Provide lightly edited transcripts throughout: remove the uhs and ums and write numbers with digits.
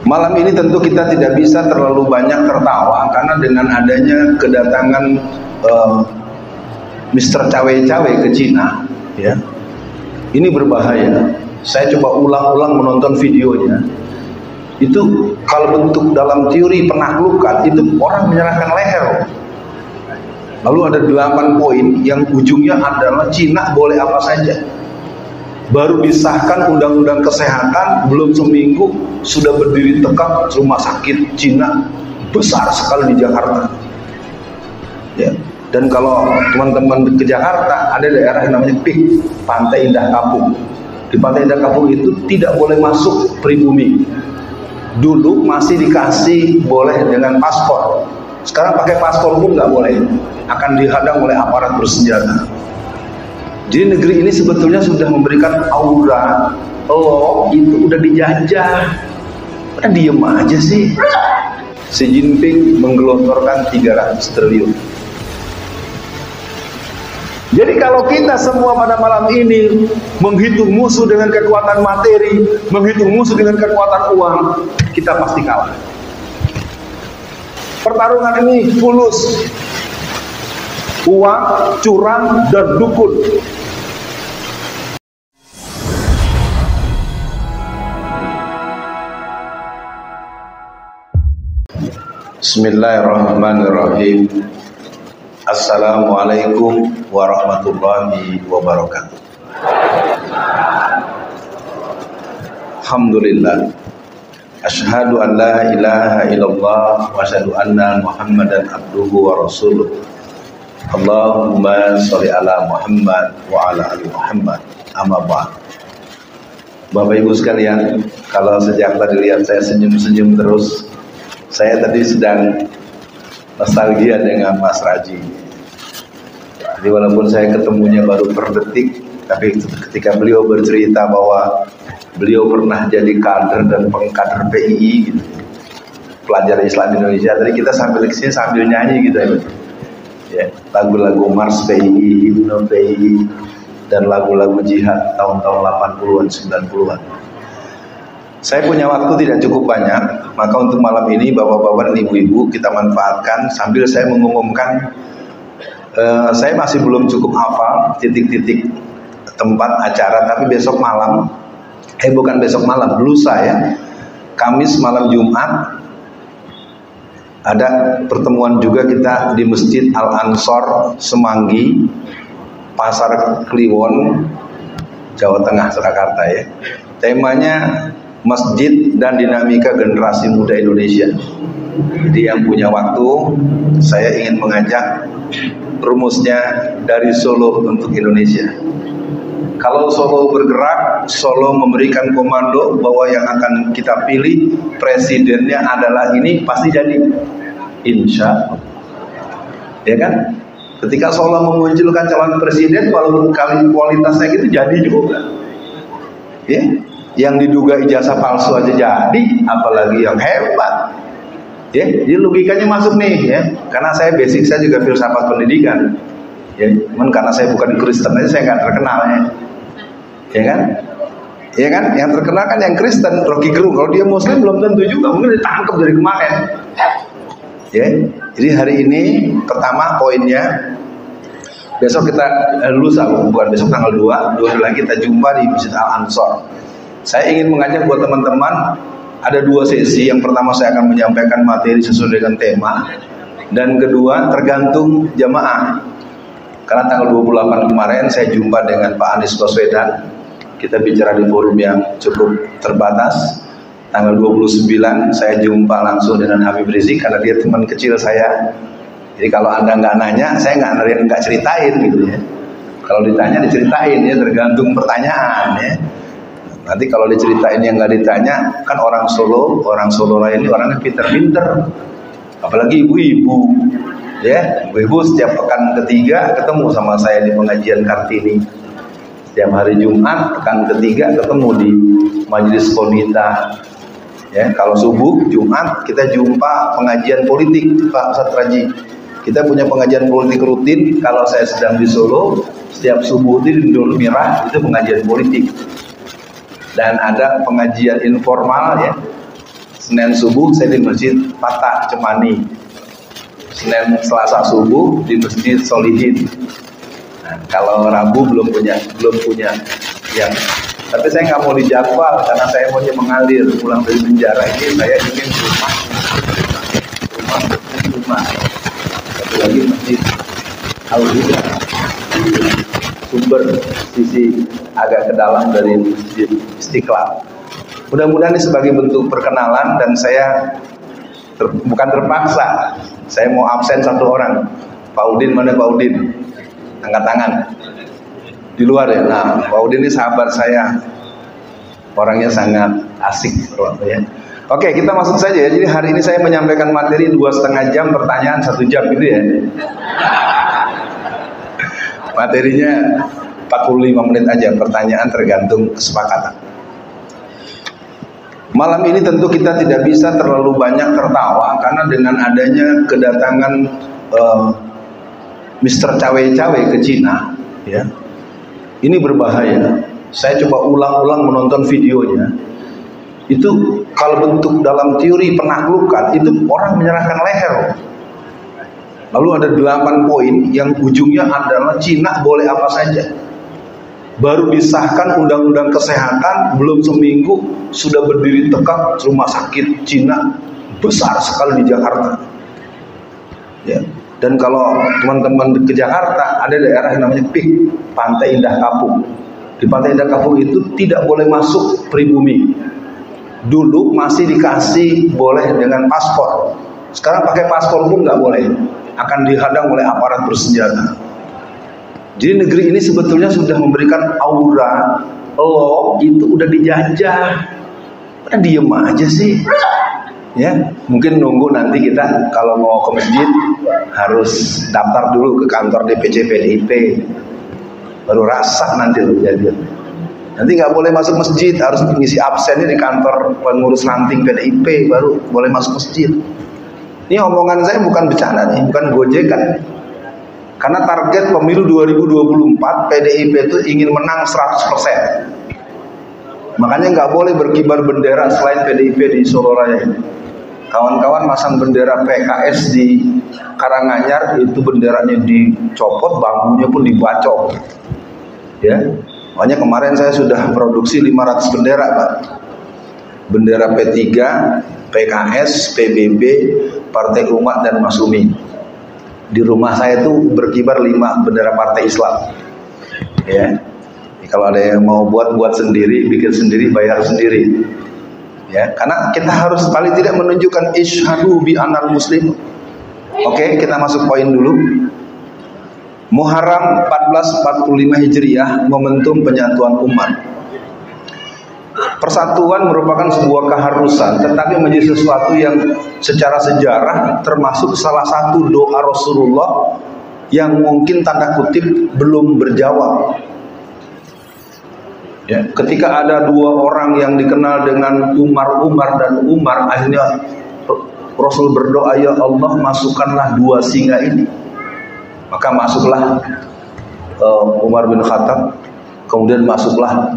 Malam ini tentu kita tidak bisa terlalu banyak tertawa karena dengan adanya kedatangan Mr. Cawe-Cawe ke Cina, ya, ini berbahaya. Saya coba ulang-ulang menonton videonya. Itu kalau bentuk dalam teori penaklukan itu orang menyerahkan leher. Lalu ada 8 poin yang ujungnya adalah Cina boleh apa saja. Baru disahkan undang-undang kesehatan belum seminggu sudah berdiri tegak rumah sakit Cina besar sekali di Jakarta, ya. Dan kalau teman-teman ke Jakarta ada daerah yang namanya PIK, Pantai Indah Kapuk. Di Pantai Indah Kapuk itu tidak boleh masuk pribumi. Dulu masih dikasih boleh dengan paspor, sekarang pakai paspor pun nggak boleh, akan dihadang oleh aparat bersenjata. Jadi negeri ini sebetulnya sudah memberikan aura, oh itu udah dijajah. Udah diem aja sih. Xi Jinping menggelontorkan 300 triliun. Jadi kalau kita semua pada malam ini menghitung musuh dengan kekuatan materi, menghitung musuh dengan kekuatan uang, kita pasti kalah. Pertarungan ini fulus. Uang, curang, dan dukun. Bismillahirrahmanirrahim. Assalamualaikum warahmatullahi wabarakatuh. Alhamdulillah. Asyhadu an la ilaha illallah wa asyhadu anna Muhammadan abduhu wa rasuluh. Allahumma sholli ala Muhammad wa ala ali Muhammad. Amma ba'd. Bapak Ibu sekalian, kalau sejak tadi lihat saya senyum-senyum terus, saya tadi sedang nostalgia dengan Mas Raji. Jadi walaupun saya ketemunya baru per detik, tapi ketika beliau bercerita bahwa beliau pernah jadi kader dan pengkader PII gitu, pelajar Islam Indonesia, tadi kita sambil kesini sambil nyanyi gitu ya, lagu-lagu Mars PII, himne PII, dan lagu-lagu jihad tahun-tahun 80-an, 90-an. Saya punya waktu tidak cukup banyak, maka untuk malam ini bapak-bapak dan ibu-ibu kita manfaatkan sambil saya mengumumkan, saya masih belum cukup hafal titik-titik tempat acara, tapi besok malam, bukan besok malam, lusa ya, Kamis malam Jumat, ada pertemuan juga kita di Masjid Al-Ansor Semanggi, Pasar Kliwon, Jawa Tengah, Surakarta ya. Temanya Masjid dan Dinamika Generasi Muda Indonesia. Jadi yang punya waktu, saya ingin mengajak rumusnya dari Solo untuk Indonesia. Kalau Solo bergerak, Solo memberikan komando bahwa yang akan kita pilih presidennya adalah ini, pasti jadi. Insya Allah. Ya kan? Ketika Solo memunculkan calon presiden, walaupun kualitasnya gitu jadi juga. Ya, yang diduga ijazah palsu aja jadi, apalagi yang hebat. Ya, jadi logikanya masuk nih ya. Karena saya basic saya juga filsafat pendidikan. Ya, cuman karena saya bukan Kristen aja saya nggak terkenal ya. Ya kan? Ya kan? Yang terkenal kan yang Kristen, Rocky Gerung. Kalau dia Muslim belum tentu juga, mungkin ditangkap dari kemarin. Ya, jadi hari ini pertama poinnya, besok kita lusa, bukan besok tanggal 2 hari lagi kita jumpa di Masjid Al-Ansor. Saya ingin mengajak buat teman-teman, ada 2 sesi. Yang pertama saya akan menyampaikan materi sesuai dengan tema, dan kedua tergantung jamaah. Karena tanggal 28 kemarin saya jumpa dengan Pak Anies Baswedan, kita bicara di forum yang cukup terbatas. Tanggal 29 saya jumpa langsung dengan Habib Rizik karena dia teman kecil saya. Jadi kalau Anda nggak nanya, saya nggak ceritain gitu ya. Kalau ditanya diceritain ya, tergantung pertanyaan ya. Nanti kalau diceritain yang nggak ditanya, kan orang Solo lain ini orangnya pinter-pinter. Apalagi ibu-ibu ya, ibu-ibu setiap pekan ketiga ketemu sama saya di pengajian Kartini. Setiap hari Jumat pekan ketiga ketemu di Majelis Komita. Ya, kalau subuh Jumat kita jumpa pengajian politik Pak Ustadz Raji. Kita punya pengajian politik rutin. Kalau saya sedang di Solo, setiap subuh itu di Nur Mirah itu pengajian politik. Dan ada pengajian informal ya. Senin subuh saya di Masjid Fatah Cemani, Senin Selasa subuh di Masjid Solihin. Nah, kalau Rabu belum punya yang, tapi saya nggak mau dijadwal karena saya maunya mengalir pulang dari penjara ini. Saya ingin rumah. Satu lagi Masjid Al-Huda di Sumber, sisi agak ke dalam dari Masjid Istiqlal. Mudah-mudahan ini sebagai bentuk perkenalan, dan saya bukan terpaksa. Saya mau absen satu orang. Pak Udin, mana Pak Udin? Angkat tangan. Di luar ya. Nah, Pak Udin ini sahabat saya. Orangnya sangat asik. Ya. Oke, kita masuk saja ya. Jadi hari ini saya menyampaikan materi 2,5 jam, pertanyaan 1 jam gitu ya. Materinya 45 menit aja, pertanyaan tergantung kesepakatan. Malam ini tentu kita tidak bisa terlalu banyak tertawa karena dengan adanya kedatangan Mr. Cawe-Cawe ke Cina, ya, ini berbahaya. Saya coba ulang-ulang menonton videonya. Itu kalau bentuk dalam teori penaklukan, itu orang menyerahkan leher. Lalu ada 8 poin yang ujungnya adalah Cina boleh apa saja. Baru disahkan undang-undang kesehatan, belum seminggu sudah berdiri tegak rumah sakit Cina besar sekali di Jakarta. Ya. Dan kalau teman-teman ke Jakarta, ada daerah yang namanya PIK, Pantai Indah Kapuk. Di Pantai Indah Kapuk itu tidak boleh masuk pribumi. Dulu masih dikasih boleh dengan paspor. Sekarang pakai paspor pun nggak boleh. Akan dihadang oleh aparat bersenjata. Jadi negeri ini sebetulnya sudah memberikan aura lo itu udah dijajah. Udah diem aja sih. Ya, mungkin nunggu nanti kita kalau mau ke masjid harus daftar dulu ke kantor DPC PDIP. Baru rasa nanti lo jadi. Nanti nggak boleh masuk masjid, harus ngisi absennya di kantor pengurus ranting PDIP baru boleh masuk masjid. Ini omongan saya bukan bercanda nih, bukan gojekan. Karena target pemilu 2024 PDIP itu ingin menang 100%. Makanya nggak boleh berkibar bendera selain PDIP di Solo Raya ini. Kawan-kawan masang bendera PKS di Karanganyar, itu benderanya dicopot, bambunya pun dibacok. Ya. Makanya kemarin saya sudah produksi 500 bendera, Pak. Bendera P3, PKS, PBB, Partai Umat, dan Masumi. Di rumah saya itu berkibar 5 bendera partai Islam. Ya. Kalau ada yang mau buat sendiri, bikin sendiri, bayar sendiri. Ya, karena kita harus paling tidak menunjukkan isyhadu bi anal muslim. Oke, kita masuk poin dulu. Muharram 1445 Hijriah, momentum penyatuan umat. Persatuan merupakan sebuah keharusan, tetapi menjadi sesuatu yang secara sejarah termasuk salah satu doa Rasulullah yang mungkin tanda kutip belum berjawab. Ya, ketika ada 2 orang yang dikenal dengan Umar dan Umar, akhirnya Rasul berdoa, ya Allah masukkanlah 2 singa ini. Maka masuklah Umar bin Khattab, kemudian masuklah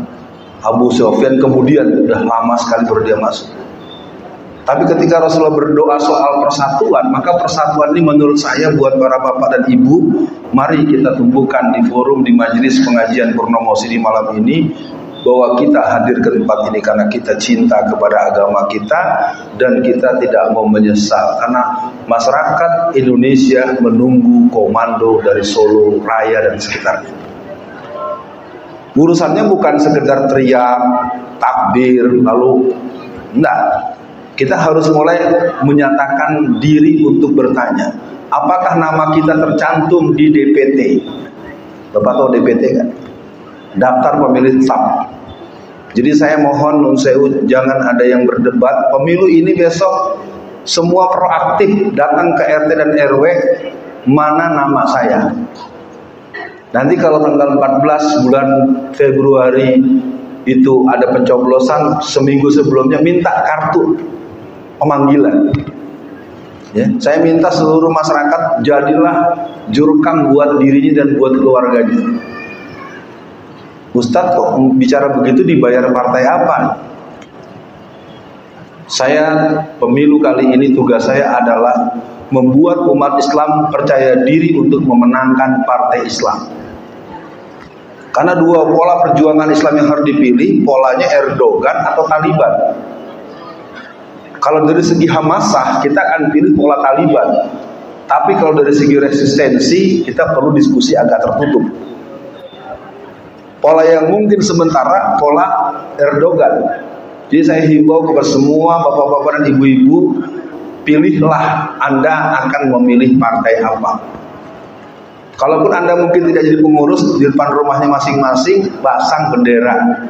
Abu Sufyan, kemudian udah lama sekali baru dia masuk. Tapi ketika Rasulullah berdoa soal persatuan, maka persatuan ini menurut saya buat para bapak dan ibu, mari kita tumbuhkan di forum, di majelis pengajian Purnomo Sidi malam ini, bahwa kita hadir ke tempat ini karena kita cinta kepada agama kita dan kita tidak mau menyesal, karena masyarakat Indonesia menunggu komando dari Solo Raya dan sekitarnya. Urusannya bukan sekedar teriak, takbir, lalu enggak. Kita harus mulai menyatakan diri untuk bertanya, apakah nama kita tercantum di DPT? Bapak tahu DPT kan? Daftar pemilih tetap. Jadi saya mohon nun sewu, jangan ada yang berdebat. Pemilu ini besok semua proaktif datang ke RT dan RW, mana nama saya. Nanti kalau tanggal 14 bulan Februari itu ada pencoblosan, seminggu sebelumnya minta kartu pemanggilan. Ya, saya minta seluruh masyarakat jadilah jurkam buat dirinya dan buat keluarganya. Ustadz kok bicara begitu, dibayar partai apa? Saya pemilu kali ini tugas saya adalah membuat umat Islam percaya diri untuk memenangkan partai Islam. Karena dua pola perjuangan Islam yang harus dipilih, polanya Erdogan atau Taliban. Kalau dari segi Hamasah, kita akan pilih pola Taliban. Tapi kalau dari segi resistensi, kita perlu diskusi agak tertutup. Pola yang mungkin sementara, pola Erdogan. Jadi saya himbau kepada semua bapak-bapak dan ibu-ibu, pilihlah Anda akan memilih partai apa. Kalaupun Anda mungkin tidak jadi pengurus, di depan rumahnya masing-masing pasang bendera.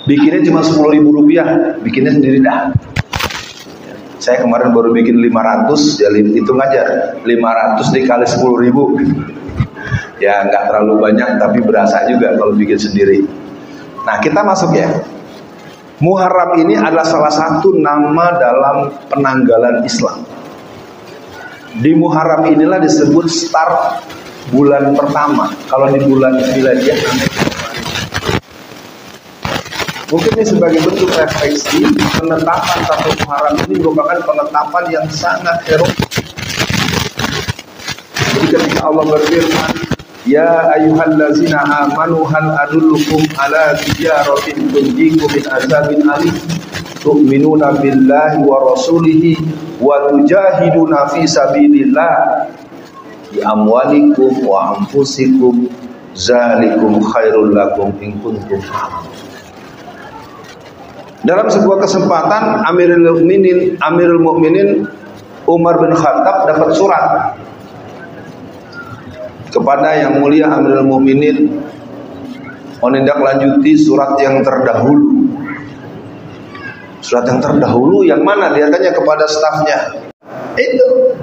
Bikinnya cuma Rp10.000, bikinnya sendiri dah. Saya kemarin baru bikin 500, ya hitung aja 500 dikali 10.000. Ya nggak terlalu banyak, tapi berasa juga kalau bikin sendiri. Nah kita masuk ya. Muharram ini adalah salah satu nama dalam penanggalan Islam. Di Muharram inilah disebut start bulan pertama. Kalau di bulan Miladiah mungkin ini sebagai bentuk refleksi, penetapan satu Muharram ini merupakan penetapan yang sangat heroik. Jadi ketika Allah berfirman, ya ayyuhallazina amanu hal adullukum ala tijaratin tunjikum min azabin alim tu'minuna billahi wa rasulihi wa tujahiduna fi sabilillah bi amwalikum wa anfusikum zalikum khairul lakum in kuntum ta'lamun. Dalam sebuah kesempatan Amirul Mukminin Umar bin Khattab dapat surat kepada yang mulia Amirul Mukminin menindaklanjuti surat yang terdahulu. Surat yang terdahulu yang mana? Dia tanya kepada stafnya. Itu.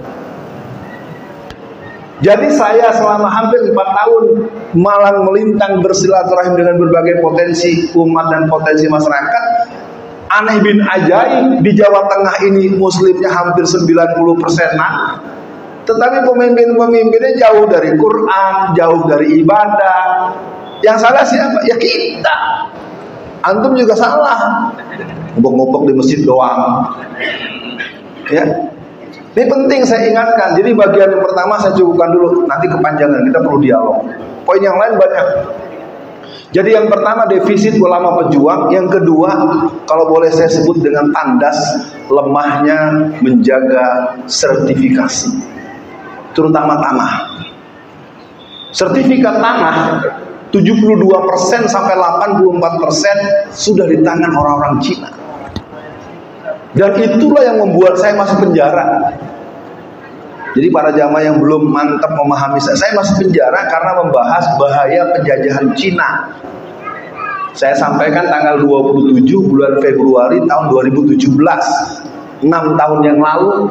Jadi saya selama hampir 4 tahun malang melintang bersilaturahim dengan berbagai potensi umat dan potensi masyarakat. Aneh bin ajaib, di Jawa Tengah ini muslimnya hampir 90%-an. Tetapi pemimpin-pemimpinnya jauh dari Quran, jauh dari ibadah. Yang salah siapa? Ya kita. Antum juga salah. Ngopok-ngopok di masjid doang. Ya. Ini penting saya ingatkan. Jadi bagian yang pertama saya cukupkan dulu. Nanti kepanjangan, kita perlu dialog. Poin yang lain banyak. Jadi yang pertama defisit ulama pejuang. Yang kedua, kalau boleh saya sebut dengan tandas, lemahnya menjaga sertifikasi, terutama tanah. Sertifikat tanah 72% sampai 84% sudah di tangan orang-orang Cina. Dan itulah yang membuat saya masuk penjara. Jadi para jamaah yang belum mantap memahami saya masuk penjara karena membahas bahaya penjajahan Cina. Saya sampaikan tanggal 27 bulan Februari tahun 2017, 6 tahun yang lalu.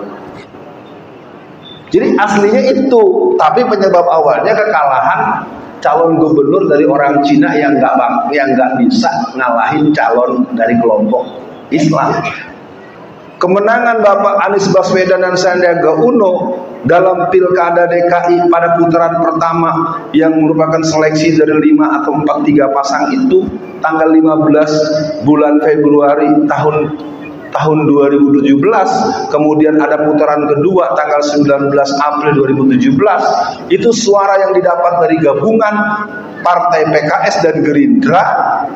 Jadi aslinya itu, tapi penyebab awalnya kekalahan calon gubernur dari orang Cina yang nggak bisa ngalahin calon dari kelompok Islam. Kemenangan Bapak Anies Baswedan dan Sandiaga Uno dalam Pilkada DKI pada putaran pertama yang merupakan seleksi dari 5 atau 43 pasang itu tanggal 15 bulan Februari tahun 2017, kemudian ada putaran kedua tanggal 19 April 2017. Itu suara yang didapat dari gabungan partai PKS dan Gerindra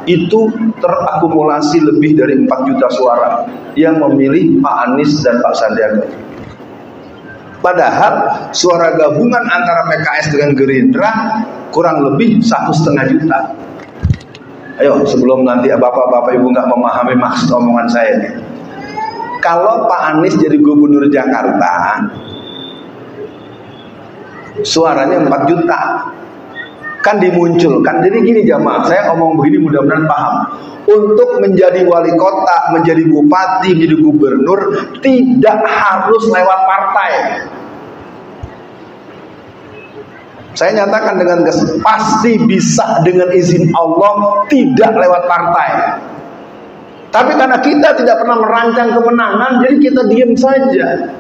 itu terakumulasi lebih dari 4 juta suara yang memilih Pak Anies dan Pak Sandiaga. Padahal suara gabungan antara PKS dengan Gerindra kurang lebih 1,5 juta. Ayo, sebelum nanti bapak-bapak ibu nggak memahami maksud omongan saya nih. Kalau Pak Anies jadi gubernur Jakarta, suaranya 4 juta. Kan dimunculkan. Jadi gini jamaah, saya ngomong begini mudah-mudahan paham. Untuk menjadi wali kota, menjadi bupati, menjadi gubernur tidak harus lewat partai. Saya nyatakan dengan pasti bisa dengan izin Allah tidak lewat partai. Tapi karena kita tidak pernah merancang kemenangan, jadi kita diam saja.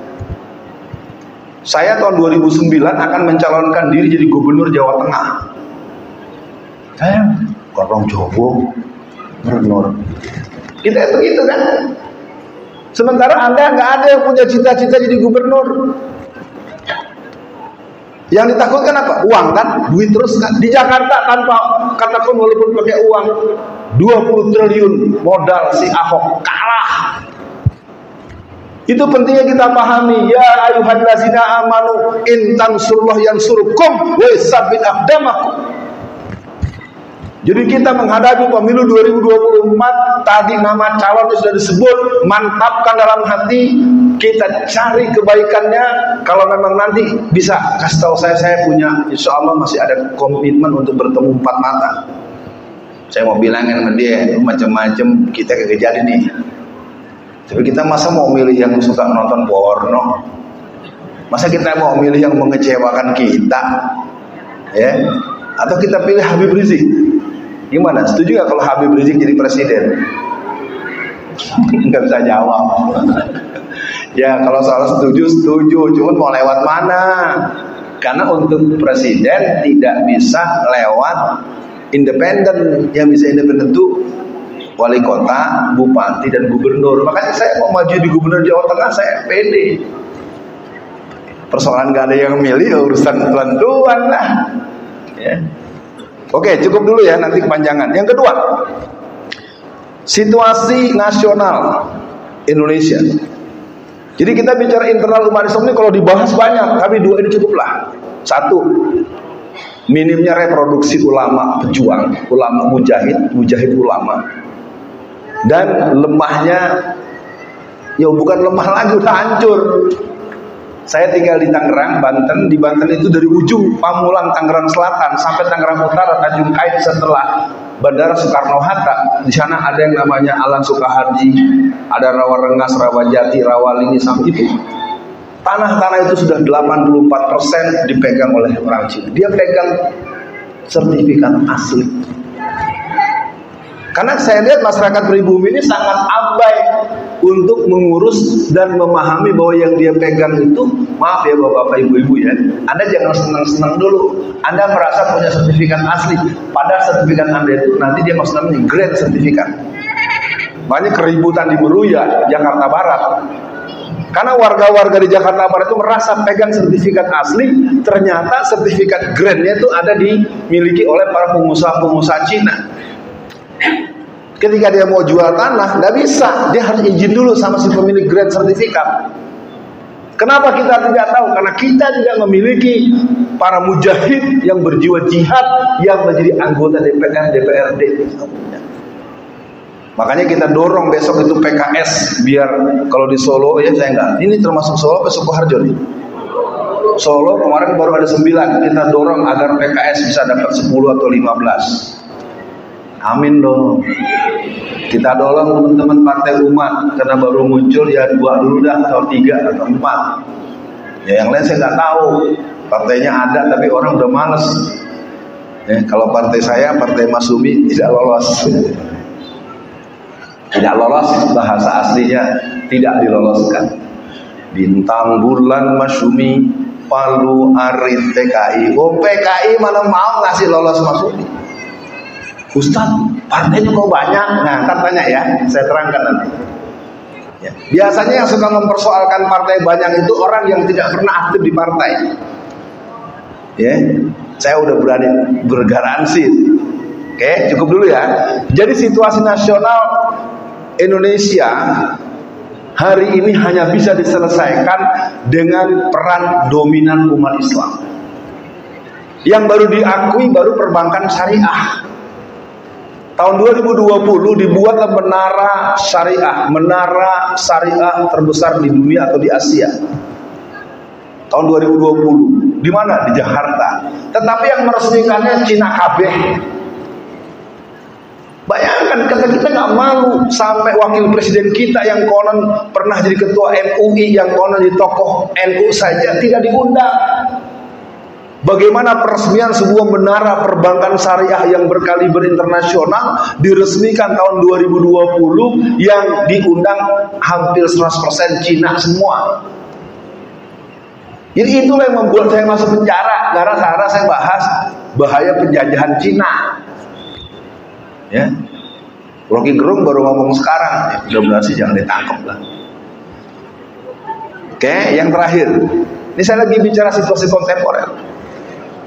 Saya tahun 2009 akan mencalonkan diri jadi gubernur Jawa Tengah. Saya orang Jawa, gubernur. Kita itu gitu kan. Sementara Anda nggak ada yang punya cita-cita jadi gubernur. Yang ditakutkan apa? Uang kan? Duit terus kan? Di Jakarta tanpa katakan walaupun pakai uang 20 triliun modal si Ahok kalah. Itu pentingnya kita pahami. Ya ayyuhallazina amanu in tansurullah yansurkum wa yusabbit aqdamakum. Jadi kita menghadapi pemilu 2024, tadi nama calonnya sudah disebut, mantapkan dalam hati, kita cari kebaikannya. Kalau memang nanti bisa kasih tahu saya punya, insya Allah masih ada komitmen untuk bertemu 4 mata. Saya mau bilangin sama dia macam-macam kita kejadian nih. Tapi kita masa mau milih yang suka nonton porno? Masa kita mau milih yang mengecewakan kita? Ya? Atau kita pilih Habib Rizik? Gimana? Setuju gak kalau Habib Rizik jadi presiden? Nggak bisa jawab. Ya kalau soal setuju, cuman mau lewat mana? Karena untuk presiden tidak bisa lewat independen. Yang bisa independen itu wali kota, bupati, dan gubernur. Makanya saya mau maju di gubernur Jawa Tengah, saya pede. Persoalan gak ada yang milih, ya urusan tuan-tuan lah. Ya. Oke, cukup dulu ya, nanti kepanjangan. Yang kedua, situasi nasional Indonesia. Jadi kita bicara internal umat Islam ini kalau dibahas banyak, tapi 2 ini cukuplah. 1, minimnya reproduksi ulama pejuang, ulama mujahid ulama. Dan lemahnya, ya bukan lemah lagi, udah hancur. Saya tinggal di Tangerang, Banten. Di Banten itu dari ujung Pamulang, Tangerang Selatan sampai Tangerang Utara, Tanjung Kait setelah Bandara Soekarno-Hatta. Di sana ada yang namanya Alan Sukaharji, ada Rawarengas, Rawajati, Rawalini sampai itu. Tanah-tanah itu sudah 84% dipegang oleh orang Cina. Dia pegang sertifikat asli. Karena saya lihat masyarakat pribumi ini sangat abai untuk mengurus dan memahami bahwa yang dia pegang itu, maaf ya bapak-bapak ibu-ibu ya, Anda jangan senang-senang dulu. Anda merasa punya sertifikat asli, padahal sertifikat Anda itu nanti dia maksudnya grade sertifikat. Makanya keributan di Meruya, Jakarta Barat. Karena warga-warga di Jakarta Barat itu merasa pegang sertifikat asli, ternyata sertifikat grade-nya itu ada dimiliki oleh para pengusaha-pengusaha Cina. Ketika dia mau jual tanah, nggak bisa, dia harus izin dulu sama si pemilik grade sertifikat. Kenapa kita tidak tahu? Karena kita tidak memiliki para mujahid yang berjiwa jihad yang menjadi anggota DPR, DPRD. Makanya kita dorong besok itu PKS, biar kalau di Solo ya saya nggak. Ini termasuk Solo apa Sukoharjo nih? Solo kemarin baru ada 9. Kita dorong agar PKS bisa dapat 10 atau 15. Amin dong. Kita dorong teman-teman Partai Umat, karena baru muncul ya 2 dulu dah, atau 3 atau 4. Ya yang lain saya nggak tahu. Partainya ada tapi orang udah males. Ya, kalau partai saya, Partai Masumi tidak lolos. Tidak lolos itu bahasa aslinya, tidak diloloskan. Bintang bulan Masumi, Palu Arit PKI. Oh PKI mana mau ngasih lolos Masumi? Ustaz, partainya kok banyak? Nah, ntar tanya ya, saya terangkan nanti. Ya. Biasanya yang suka mempersoalkan partai banyak itu orang yang tidak pernah aktif di partai. Ya, saya udah berani bergaransi. Oke, cukup dulu ya. Jadi situasi nasional Indonesia hari ini hanya bisa diselesaikan dengan peran dominan umat Islam. Yang baru diakui baru perbankan syariah. Tahun 2020 dibuatlah menara syariah terbesar di dunia atau di Asia. Tahun 2020, di mana? Di Jakarta. Tetapi yang meresmikannya Cina KB. Bayangkan, kita nggak malu sampai wakil presiden kita yang konon pernah jadi ketua MUI, yang konon jadi tokoh NU saja tidak diundang. Bagaimana peresmian sebuah menara perbankan syariah yang berkaliber internasional diresmikan tahun 2020 yang diundang hampir 100% Cina semua. Jadi itulah yang membuat saya masuk penjara, karena saya bahas bahaya penjajahan Cina. Ya, Rocky Gerung baru ngomong sekarang, ya, mudah-mudahan sih jangan ditangkap lah. Oke, yang terakhir. Ini saya lagi bicara situasi kontemporer.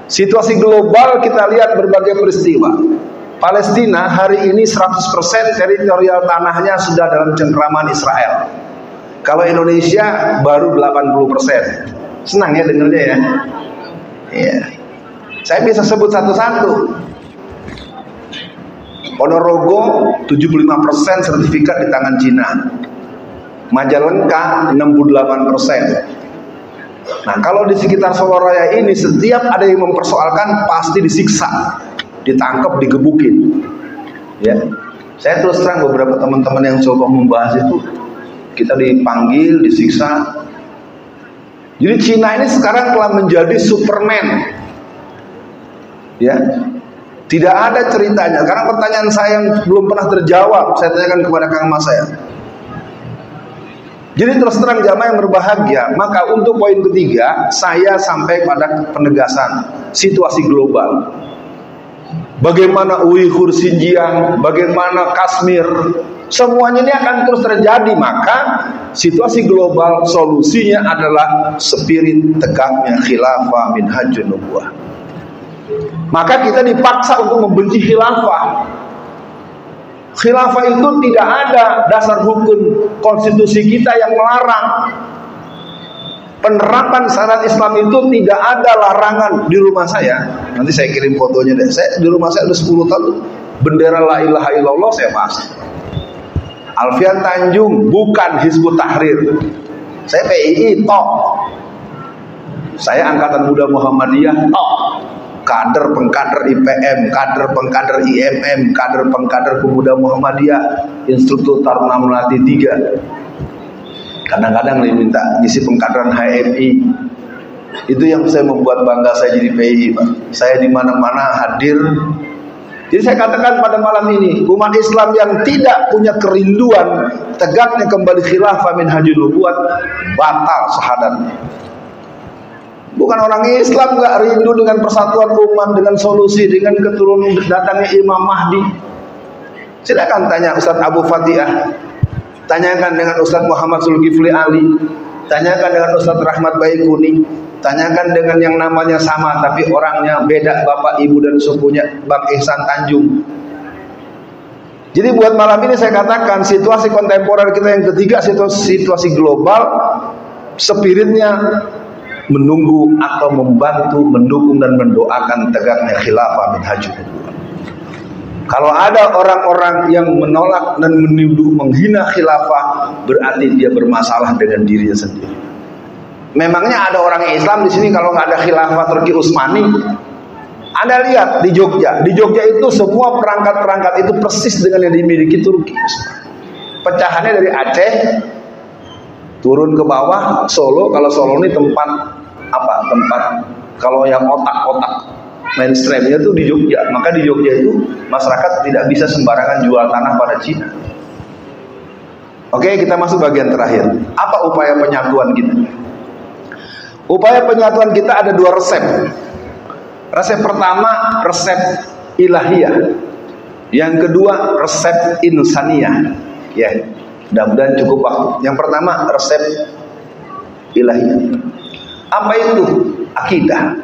Situasi global, kita lihat berbagai peristiwa. Palestina hari ini 100% teritorial tanahnya sudah dalam cengkraman Israel. Kalau Indonesia baru 80%. Senang ya dengarnya ya. Iya. Saya bisa sebut satu-satu. Ponorogo 75% sertifikat di tangan Cina. Majalengka 68%. Nah, kalau di sekitar Soloraya ini setiap ada yang mempersoalkan pasti disiksa, ditangkap, digebukin. Ya, saya terus terang beberapa teman-teman yang coba membahas itu, kita dipanggil, disiksa. Jadi Cina ini sekarang telah menjadi Superman. Ya, tidak ada ceritanya. Karena pertanyaan saya yang belum pernah terjawab, saya tanyakan kepada Kang Mas saya. Jadi terus terang jamaah yang berbahagia, maka untuk poin ketiga saya sampai pada penegasan situasi global. Bagaimana Uighur, Xinjiang, bagaimana Kashmir, semuanya ini akan terus terjadi. Maka situasi global solusinya adalah spirit tegaknya khilafah minhajun nubuwah. Maka kita dipaksa untuk membenci khilafah. Khilafah itu tidak ada dasar hukum konstitusi kita yang melarang. Penerapan syariat Islam itu tidak ada larangan. Di rumah saya, nanti saya kirim fotonya deh. Saya di rumah saya udah 10 tahun bendera la ilaha illallah saya pasang. Alfian Tanjung bukan Hizbut Tahrir. Saya PII tok. Saya Angkatan Muda Muhammadiyah tok. Kader pengkader IPM, kader pengkader IMM, kader pengkader Pemuda Muhammadiyah, instruktur Taruna Melati 3. Kadang-kadang minta ngisi pengkaderan HMI. Itu yang saya membuat bangga saya jadi PI, Pak. Saya di mana-mana hadir. Jadi saya katakan pada malam ini, umat Islam yang tidak punya kerinduan tegaknya kembali khilafah minhajun nubuwah, batal syahadatnya. Bukan orang Islam nggak rindu dengan persatuan umat, dengan solusi, dengan keturunan datangnya Imam Mahdi. Silakan tanya Ustadz Abu Fatihah, tanyakan dengan Ustadz Muhammad Zulkifli Ali, tanyakan dengan Ustadz Rahmat Baikuni, tanyakan dengan yang namanya sama tapi orangnya beda, bapak, ibu dan sukunya, Bang Ihsan Tanjung. Jadi buat malam ini saya katakan situasi kontemporer kita yang ketiga, situasi global, spiritnya menunggu atau membantu, mendukung dan mendoakan tegaknya khilafah minhajun nubuwah. Kalau ada orang-orang yang menolak dan menuduh menghina khilafah, berarti dia bermasalah dengan dirinya sendiri. Memangnya ada orang Islam di sini kalau nggak ada khilafah Turki Utsmani? Anda lihat di Jogja itu semua perangkat-perangkat itu persis dengan yang dimiliki Turki Utsmani. Pecahannya dari Aceh turun ke bawah Solo. Kalau Solo ini tempat kalau yang otak-otak mainstreamnya tuh di Jogja. Maka di Jogja itu masyarakat tidak bisa sembarangan jual tanah pada Cina. Oke, kita masuk bagian terakhir. Apa upaya penyatuan kita? Upaya penyatuan kita ada 2 resep. Resep pertama resep ilahiyah, yang kedua resep insaniyah. Ya, mudah-mudahan cukup waktu. Yang pertama resep ilahiyah. Apa itu? Akidah.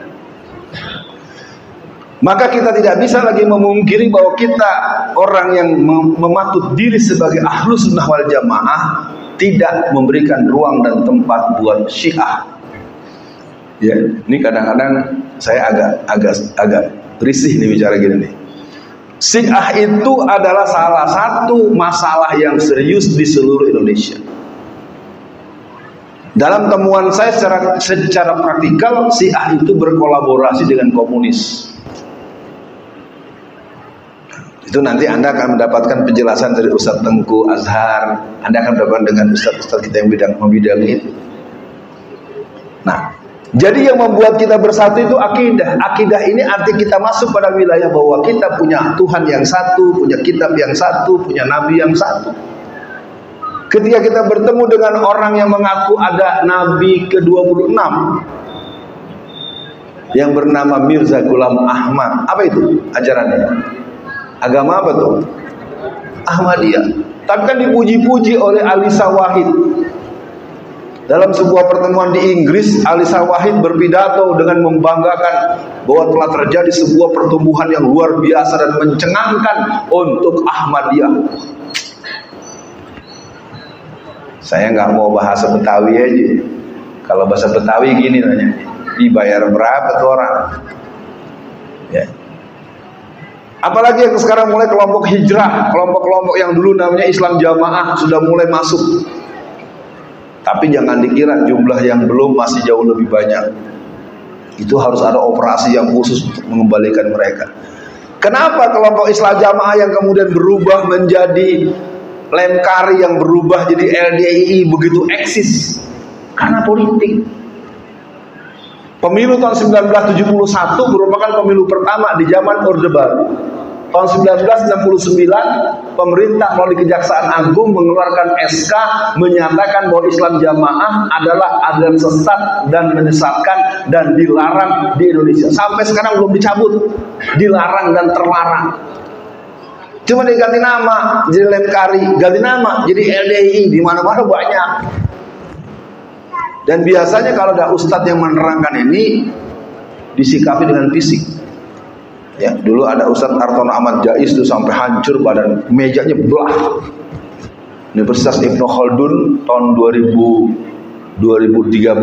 Maka kita tidak bisa lagi memungkiri bahwa kita orang yang mematut diri sebagai ahlus sunnah wal jamaah tidak memberikan ruang dan tempat buat Syiah. Ya, ini kadang-kadang saya agak risih nih bicara gini nih. Syiah itu adalah salah satu masalah yang serius di seluruh Indonesia. Dalam temuan saya secara praktikal, Syiah itu berkolaborasi dengan komunis. Itu nanti Anda akan mendapatkan penjelasan dari Ustadz Tengku Azhar. Anda akan mendapatkan dengan Ustadz kita yang membidangi itu. Nah, jadi yang membuat kita bersatu itu akidah. Akidah ini arti kita masuk pada wilayah bahwa kita punya Tuhan yang satu, punya kitab yang satu, punya nabi yang satu. Ketika kita bertemu dengan orang yang mengaku ada nabi ke-26 yang bernama Mirza Ghulam Ahmad, apa itu ajarannya? Agama apa tuh? Ahmadiyah. Tapi kan dipuji-puji oleh Alisa Wahid Dalam sebuah pertemuan di Inggris, Ali Sawahid berpidato dengan membanggakan bahwa telah terjadi sebuah pertumbuhan yang luar biasa dan mencengangkan untuk Ahmadiyah. Saya nggak mau bahasa Betawi aja. Kalau bahasa Betawi gini nanya, dibayar berapa tuh orang? Ya. Apalagi yang sekarang mulai kelompok hijrah, kelompok-kelompok yang dulu namanya Islam Jamaah sudah mulai masuk. Tapi jangan dikira jumlah yang belum masih jauh lebih banyak. Itu harus ada operasi yang khusus untuk mengembalikan mereka. Kenapa kelompok Islam Jamaah yang kemudian berubah menjadi Lemkari, yang berubah jadi LDII begitu eksis? Karena politik. Pemilu tahun 1971 merupakan pemilu pertama di zaman Orde Baru. Tahun 1969 pemerintah melalui Kejaksaan Agung mengeluarkan SK menyatakan bahwa Islam Jamaah adalah aliran sesat dan menyesatkan dan dilarang di Indonesia. Sampai sekarang belum dicabut, dilarang dan terlarang. Cuma diganti nama jadi Lemkari, ganti nama jadi LDII, di mana-mana banyak. Dan biasanya kalau ada ustadz yang menerangkan ini disikapi dengan fisik. Ya, dulu ada Ustadz Artono Ahmad Jais itu sampai hancur badan, mejanya belah. Universitas Ibnu Khaldun tahun 2013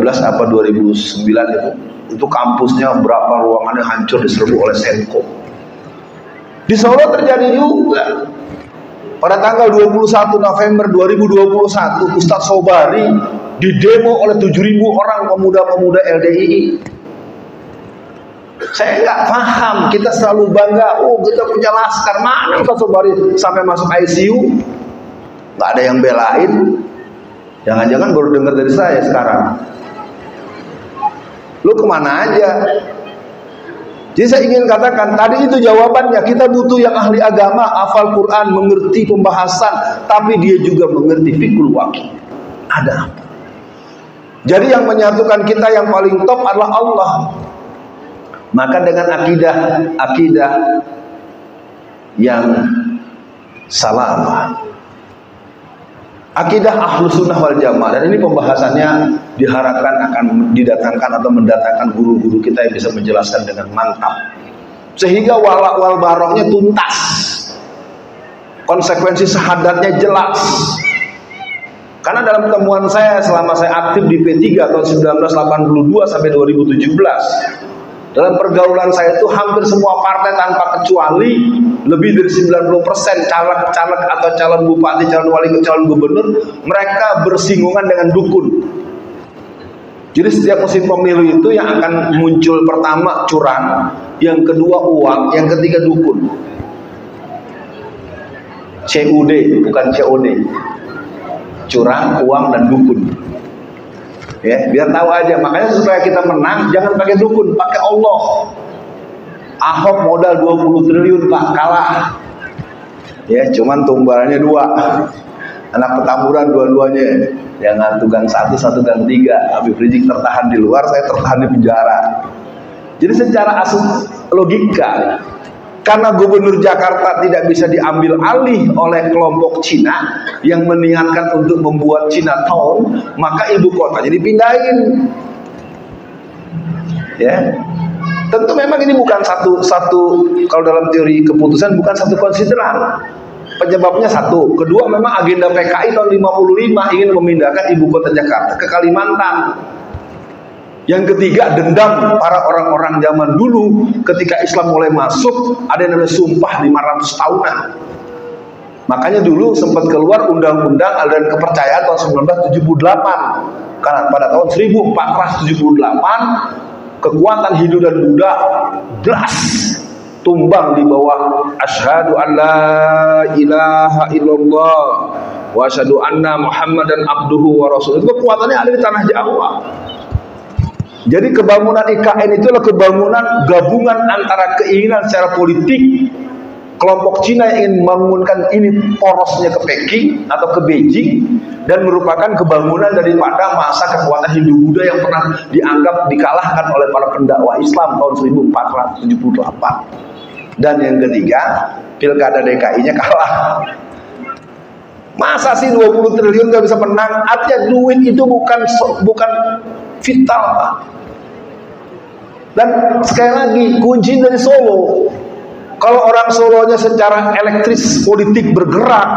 apa 2009 itu kampusnya berapa ruangannya hancur diserbu oleh Senko. Di Solo terjadi juga. Pada tanggal 21 November 2021 Ustadz Sobari didemo oleh 7.000 orang pemuda-pemuda LDII. Saya nggak paham, kita selalu bangga, oh kita punya laskar, mana Ustadz Sobari sampai masuk ICU, nggak ada yang belain. Jangan-jangan baru dengar dari saya sekarang. Lu kemana aja? Jadi saya ingin katakan, tadi itu jawabannya, kita butuh yang ahli agama, hafal Quran, mengerti pembahasan, tapi dia juga mengerti fikul waqi. Ada apa? Jadi yang menyatukan kita yang paling top adalah Allah. Maka dengan akidah yang salah, akidah Ahlus Sunnah wal Jamaah, dan ini pembahasannya diharapkan akan didatangkan atau mendatangkan guru-guru kita yang bisa menjelaskan dengan mantap, sehingga walak wal baroknya tuntas, konsekuensi syahadatnya jelas. Karena dalam temuan saya selama saya aktif di P3 tahun 1982 sampai 2017, dalam pergaulan saya itu hampir semua partai tanpa kecuali lebih dari 90% caleg-caleg atau calon bupati, calon wali, calon gubernur, mereka bersinggungan dengan dukun. Jadi setiap musim pemilu itu yang akan muncul pertama curang, yang kedua uang, yang ketiga dukun. CUD bukan COD. Curang, uang, dan dukun. Ya, biar tahu aja. Makanya supaya kita menang jangan pakai dukun, pakai Allah. Ahok modal 20 triliun Pak, kalah. Ya, cuman tumbalannya 2. Anak petamburan dua-duanya. Jangan gang 1, satu gang 3. Habib Rizik tertahan di luar, saya tertahan di penjara. Jadi secara logika, karena gubernur Jakarta tidak bisa diambil alih oleh kelompok Cina yang meniatkan untuk membuat Chinatown, maka ibu kota jadi pindahin. Ya, tentu memang ini bukan satu kalau dalam teori keputusan bukan satu konsideran. Penyebabnya satu, kedua memang agenda PKI tahun 55 ingin memindahkan ibu kota Jakarta ke Kalimantan. Yang ketiga, dendam para orang-orang zaman dulu ketika Islam mulai masuk, ada yang namanya sumpah 500 tahunan. Makanya dulu sempat keluar undang-undang aliran kepercayaan tahun 1978. Karena pada tahun 1478 kekuatan Hindu dan Buddha blas tumbang di bawah asyhadu an la ilaha illallah wa asyhadu anna Muhammadan abduhu wa rasuluh. Itu kekuatannya ada di tanah Jawa. Jadi kebangunan IKN itu adalah kebangunan gabungan antara keinginan secara politik kelompok Cina yang ingin membangunkan ini porosnya ke Peking atau ke Beijing, dan merupakan kebangunan daripada masa kekuatan Hindu Buddha yang pernah dianggap dikalahkan oleh para pendakwah Islam tahun 1478. Dan yang ketiga, pilkada DKI-nya kalah. Masa sih 20 triliun nggak bisa menang? Artinya duit itu bukan vital, Pak. Dan sekali lagi, kunci dari Solo, kalau orang Solonya secara elektris politik bergerak,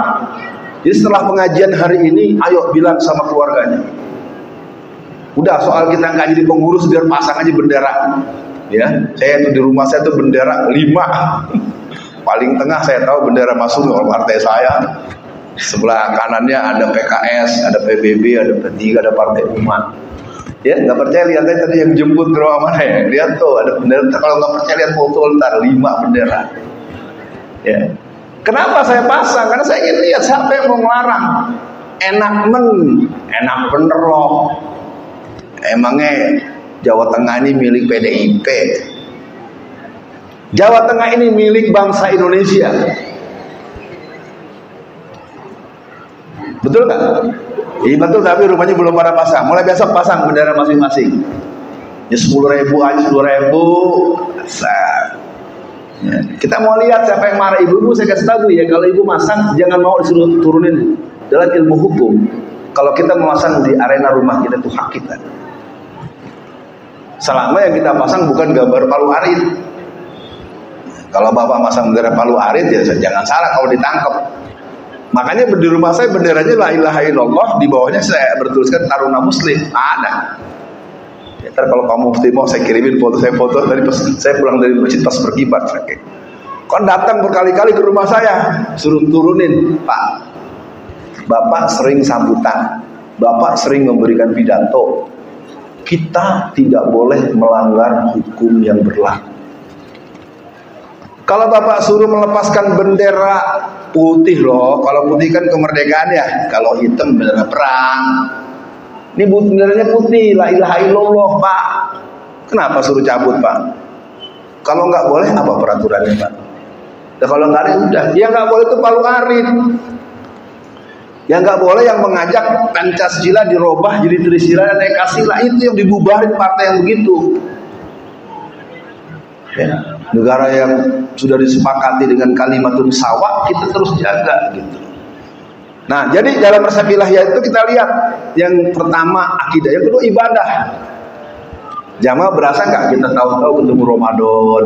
jadi setelah pengajian hari ini, ayo bilang sama keluarganya, udah soal kita nggak jadi pengurus, biar pasang aja bendera. Ya, saya tuh di rumah saya tuh bendera 5. Paling tengah saya tahu bendera Masuk oleh partai saya. Sebelah kanannya ada PKS, ada PBB, ada P3, ada Partai Umat. Ya, nggak percaya lihat aja tadi yang jemput ke rumah mana ya. Lihat tuh ada bendera. Kalau nggak percaya lihat foto ntar 5 bendera. Ya. Kenapa saya pasang? Karena saya ingin lihat siapa yang mau ngelarang. Enak bener loh. Emangnya Jawa Tengah ini milik PDIP. Jawa Tengah ini milik bangsa Indonesia. Betul nggak? Iya betul, tapi rumahnya belum pada pasang. Mulai besok pasang bendera masing-masing. Ya 10.000 aja, 10.000. Ya. Kita mau lihat siapa yang marah. Ibu-ibu saya kasih tahu ya, kalau ibu masang jangan mau disuruh turunin. Dalam ilmu hukum, kalau kita memasang di arena rumah kita itu hak kita. Selama yang kita pasang bukan gambar Palu Arit. Kalau bapak masang bendera Palu Arit ya jangan salah kalau ditangkap. Makanya di rumah saya benderanya La ilaha illallah, di bawahnya saya bertuliskan Taruna Muslim. Ada. Ya, ntar kalau kamu mau saya kirimin foto saya tadi pas saya pulang dari masjid pas berkibar. Kon datang berkali-kali ke rumah saya, suruh turunin, Pak. Bapak sering sambutan, Bapak sering memberikan pidato. Kita tidak boleh melanggar hukum yang berlaku. Kalau Bapak suruh melepaskan bendera putih loh, kalau putih kan kemerdekaan ya, kalau hitam bendera perang. Ini benderanya putih, la ilaha illallah, Pak. Kenapa suruh cabut, Pak? Kalau nggak boleh apa peraturannya, Pak? Ya, kalau nggak ada udah, yang nggak boleh itu Palu Arit. Yang nggak boleh yang mengajak Pancasila dirubah jadi Trisila dan Ekasila, itu yang dibubarin partai yang begitu. Ya, negara yang sudah disepakati dengan kalimatun sawa kita terus jaga gitu. Nah, jadi dalam resep ilahiyah itu kita lihat yang pertama akidah, yang kedua ibadah. Jamaah berasa nggak kita tahu-tahu ketemu Ramadan?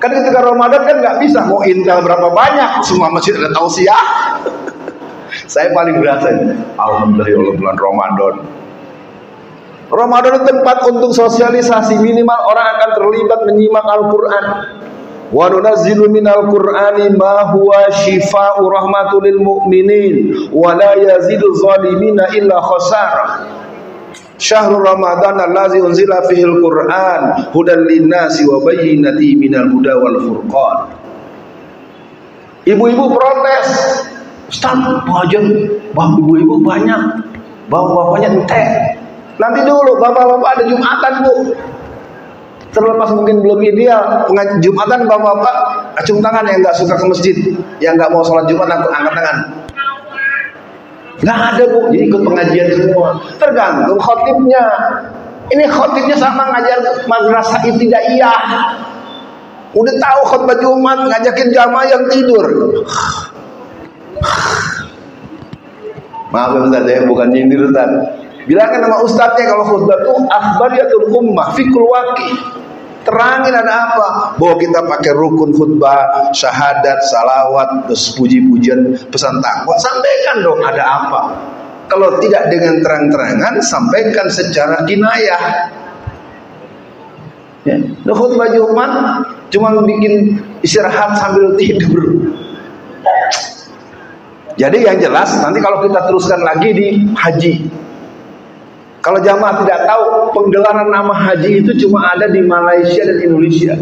Kan ketika Ramadan kan nggak bisa mau intel berapa banyak, semua masjid ada tausiah. Saya paling berasa, alhamdulillah ya Allah bulan Ramadan. Ramadan itu tempat untuk sosialisasi, minimal orang akan terlibat menyimak Al-Quran. Wa nunazzilu minal Qur'ani ma huwa shifaa'u rahmatul lil mu'minin wa la yazidu zalimina illa khasara. Syahrul Ramadan allazi unzila fihil Qur'an hudan linnasi wa bayyinati minal huda wal furqan. Ibu-ibu protes, Ustaz, wajar, ibu-ibu banyak, bapak-bapaknya entek. Nanti dulu bapak-bapak ada Jumatan, Bu. Terlepas mungkin belum ideal Jumatan, bapak-bapak acung tangan yang nggak suka ke masjid, yang nggak mau sholat Jumat angkat tangan. Nggak ada, Bu, jadi ikut pengajian semua. Tergantung khotibnya. Ini khotibnya sama ngajar madrasah ibtidaiyah. Udah tahu khutbah Jumat ngajakin jamaah yang tidur. Maaf ya Ustaz, ya bukan nyindir Ustaz. Bilangkan nama ustadznya kalau khutbah itu akhbariyatul ummah fikul waqi. Terangin ada apa? Bahwa kita pakai rukun khutbah, syahadat, salawat, terus puji-pujian, pesan takwa. Sampaikan dong ada apa. Kalau tidak dengan terang-terangan, sampaikan secara kinayah. Ya, khutbah Jumat cuma bikin istirahat sambil tidur. Jadi yang jelas nanti kalau kita teruskan lagi di haji. Kalau jamaah tidak tahu, penggelaran nama haji itu cuma ada di Malaysia dan Indonesia.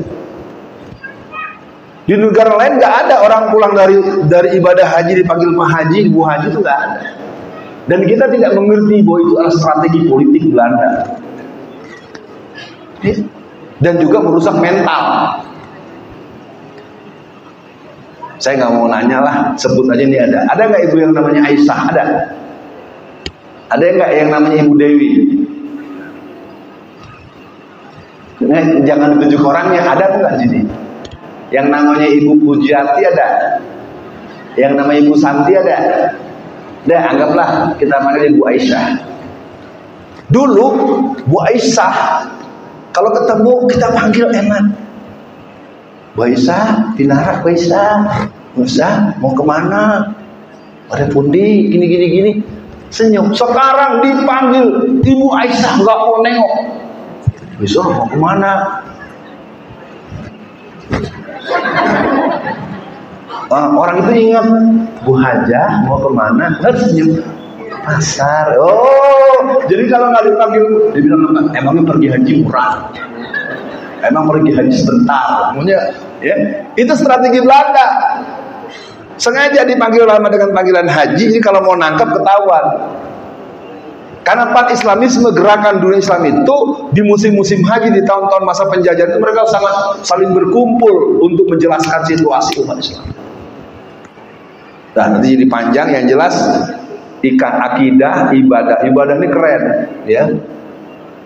Di negara lain nggak ada orang pulang dari ibadah haji dipanggil Pak Haji, Ibu Haji, itu nggak ada. Dan kita tidak mengerti bahwa itu adalah strategi politik Belanda. Dan juga merusak mental. Saya nggak mau nanya lah, sebut aja nih ada. Ada nggak ibu yang namanya Aisyah? Ada. Ada nggak yang namanya Ibu Dewi? Jangan ditunjuk orangnya. Ada nggak sini? Yang namanya Ibu Pujiati ada. Yang namanya Ibu Santi ada. Deh, anggaplah kita panggil Bu Aisyah. Dulu Bu Aisyah kalau ketemu kita panggil enak. Bu Aisyah, dinarak Bu Aisyah. Bu Aisyah, mau kemana? Ada pundi, gini. Senyum. Sekarang dipanggil Ibu Aisyah, nggak mau nengok. Besok mau kemana? Orang itu ingat, Bu Hajah mau kemana? Harus senyum. Pasar. Oh, jadi kalau nggak dipanggil, dia bilang emangnya pergi haji murah? Emang pergi haji sebentar? Ya, itu strategi Belanda. Sengaja dipanggil lama dengan panggilan haji. Ini kalau mau nangkap ketahuan. Karena pan Islamisme, gerakan dunia Islam itu di musim-musim haji, di tahun-tahun masa penjajahan itu mereka sangat saling berkumpul untuk menjelaskan situasi umat Islam. Nah, nanti jadi panjang. Yang jelas ikat akidah, ibadah ini keren, ya.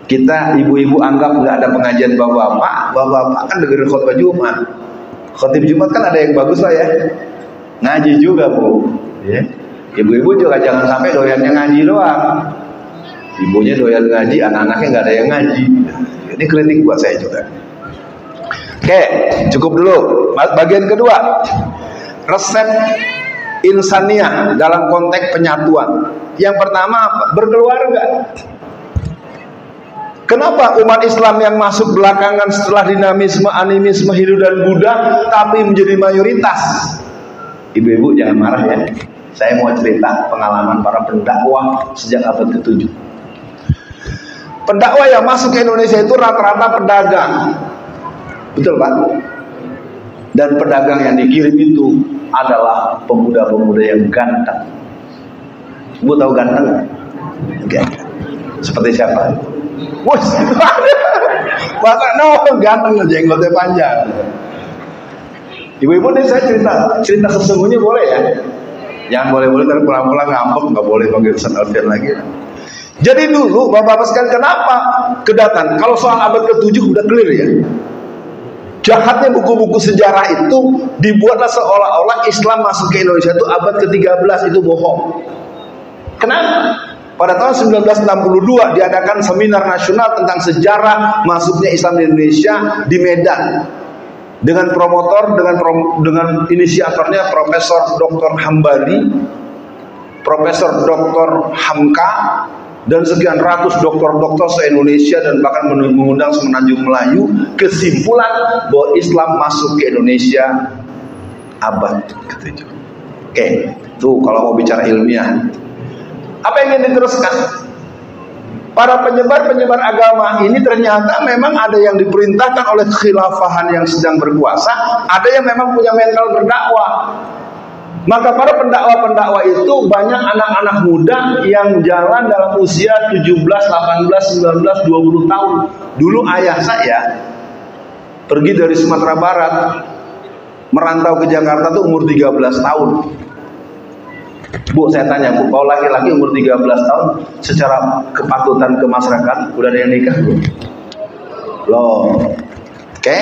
Kita ibu-ibu anggap nggak ada pengajian bapak-bapak kan dengerin khutbah Jumat. Khutbah Jumat kan ada yang bagus lah ya, ngaji juga Bu, ya. Ibu-ibu juga jangan sampai doyannya ngaji doang. Ibunya doyan ngaji, anak-anaknya nggak ada yang ngaji. Ini kritik buat saya juga. Oke, cukup dulu. Bagian kedua, resep insaniah dalam konteks penyatuan. Yang pertama, berkeluarga. Kenapa umat Islam yang masuk belakangan setelah dinamisme, animisme, Hindu dan Buddha tapi menjadi mayoritas? Ibu-ibu jangan marah ya. Saya mau cerita pengalaman para pendakwah sejak abad ke-7. Pendakwah yang masuk ke Indonesia itu rata-rata pedagang. Betul Pak? Dan pedagang yang dikirim itu adalah pemuda-pemuda yang ganteng. Bu tahu ganteng? Enggak. Seperti siapa? Wah, masa ganteng, jenggotnya panjang. Ibu-ibu nih saya cerita sesungguhnya boleh ya? Jangan boleh-boleh ntar pulang-pulang ngambek, nggak boleh panggil Ustaz Alfian lagi. Jadi dulu bapak-bapak sekalian, kenapa kedatangan? Kalau soal abad ke-7 udah clear ya. Jahatnya buku-buku sejarah itu dibuatlah seolah-olah Islam masuk ke Indonesia itu abad ke-13, itu bohong. Kenapa? Pada tahun 1962 diadakan seminar nasional tentang sejarah masuknya Islam di Indonesia di Medan. Dengan promotor, dengan inisiatornya Profesor Dr. Hambali, Profesor Dr. Hamka, dan sekian ratus dokter-dokter se-Indonesia dan bahkan mengundang semenanjung Melayu. Kesimpulan bahwa Islam masuk ke Indonesia abad ke-7. Oke, tuh kalau mau bicara ilmiah. Apa yang ingin diteruskan? Para penyebar agama ini ternyata memang ada yang diperintahkan oleh kekhilafahan yang sedang berkuasa, ada yang memang punya mental berdakwah. Maka para pendakwa-pendakwa itu banyak anak-anak muda yang jalan dalam usia 17, 18, 19, 20 tahun. Dulu ayah saya pergi dari Sumatera Barat merantau ke Jakarta tuh umur 13 tahun. Bu, saya tanya, Bu, kalau laki-laki umur 13 tahun secara kepatutan ke masyarakat udah ada yang nikah belum? Loh, oke,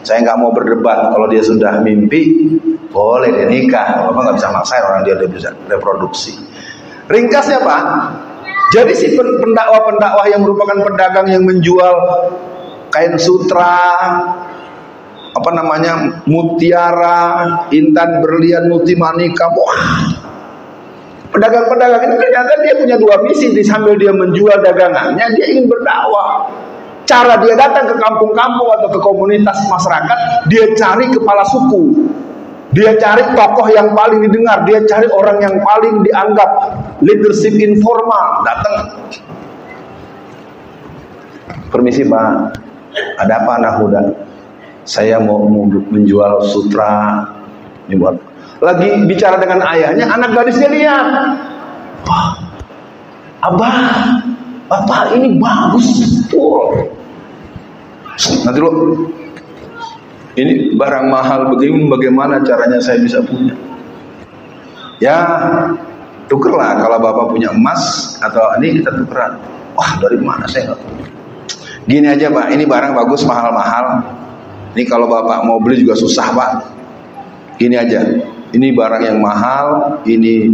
saya nggak mau berdebat. Kalau dia sudah mimpi, boleh dia nikah. Bapak nggak bisa maksain orang dia bisa reproduksi. Ringkasnya Pak, jadi si pendakwah-pendakwah yang merupakan pedagang yang menjual kain sutra, apa namanya, mutiara, intan, berlian, multimanika, wah. Pedagang-pedagang ini ternyata dia punya dua misi. Sambil dia menjual dagangannya, dia ingin berdakwah. Cara dia datang ke kampung-kampung atau ke komunitas masyarakat, dia cari kepala suku, dia cari tokoh yang paling didengar, dia cari orang yang paling dianggap leadership informal. Datang, permisi Pak, ada apa anak muda? Saya mau menjual sutra. Ini buat lagi bicara dengan ayahnya, anak gadisnya lihat, wah, abah, bapak ini bagus betul. Nanti lo, ini barang mahal begini, bagaimana caranya saya bisa punya? Ya, tukerlah. Kalau bapak punya emas atau ini kita tukeran. Wah, dari mana saya nggak punya? Gini aja Pak, ini barang bagus mahal-mahal. Ini kalau bapak mau beli juga susah Pak. Gini aja. Ini barang yang mahal, ini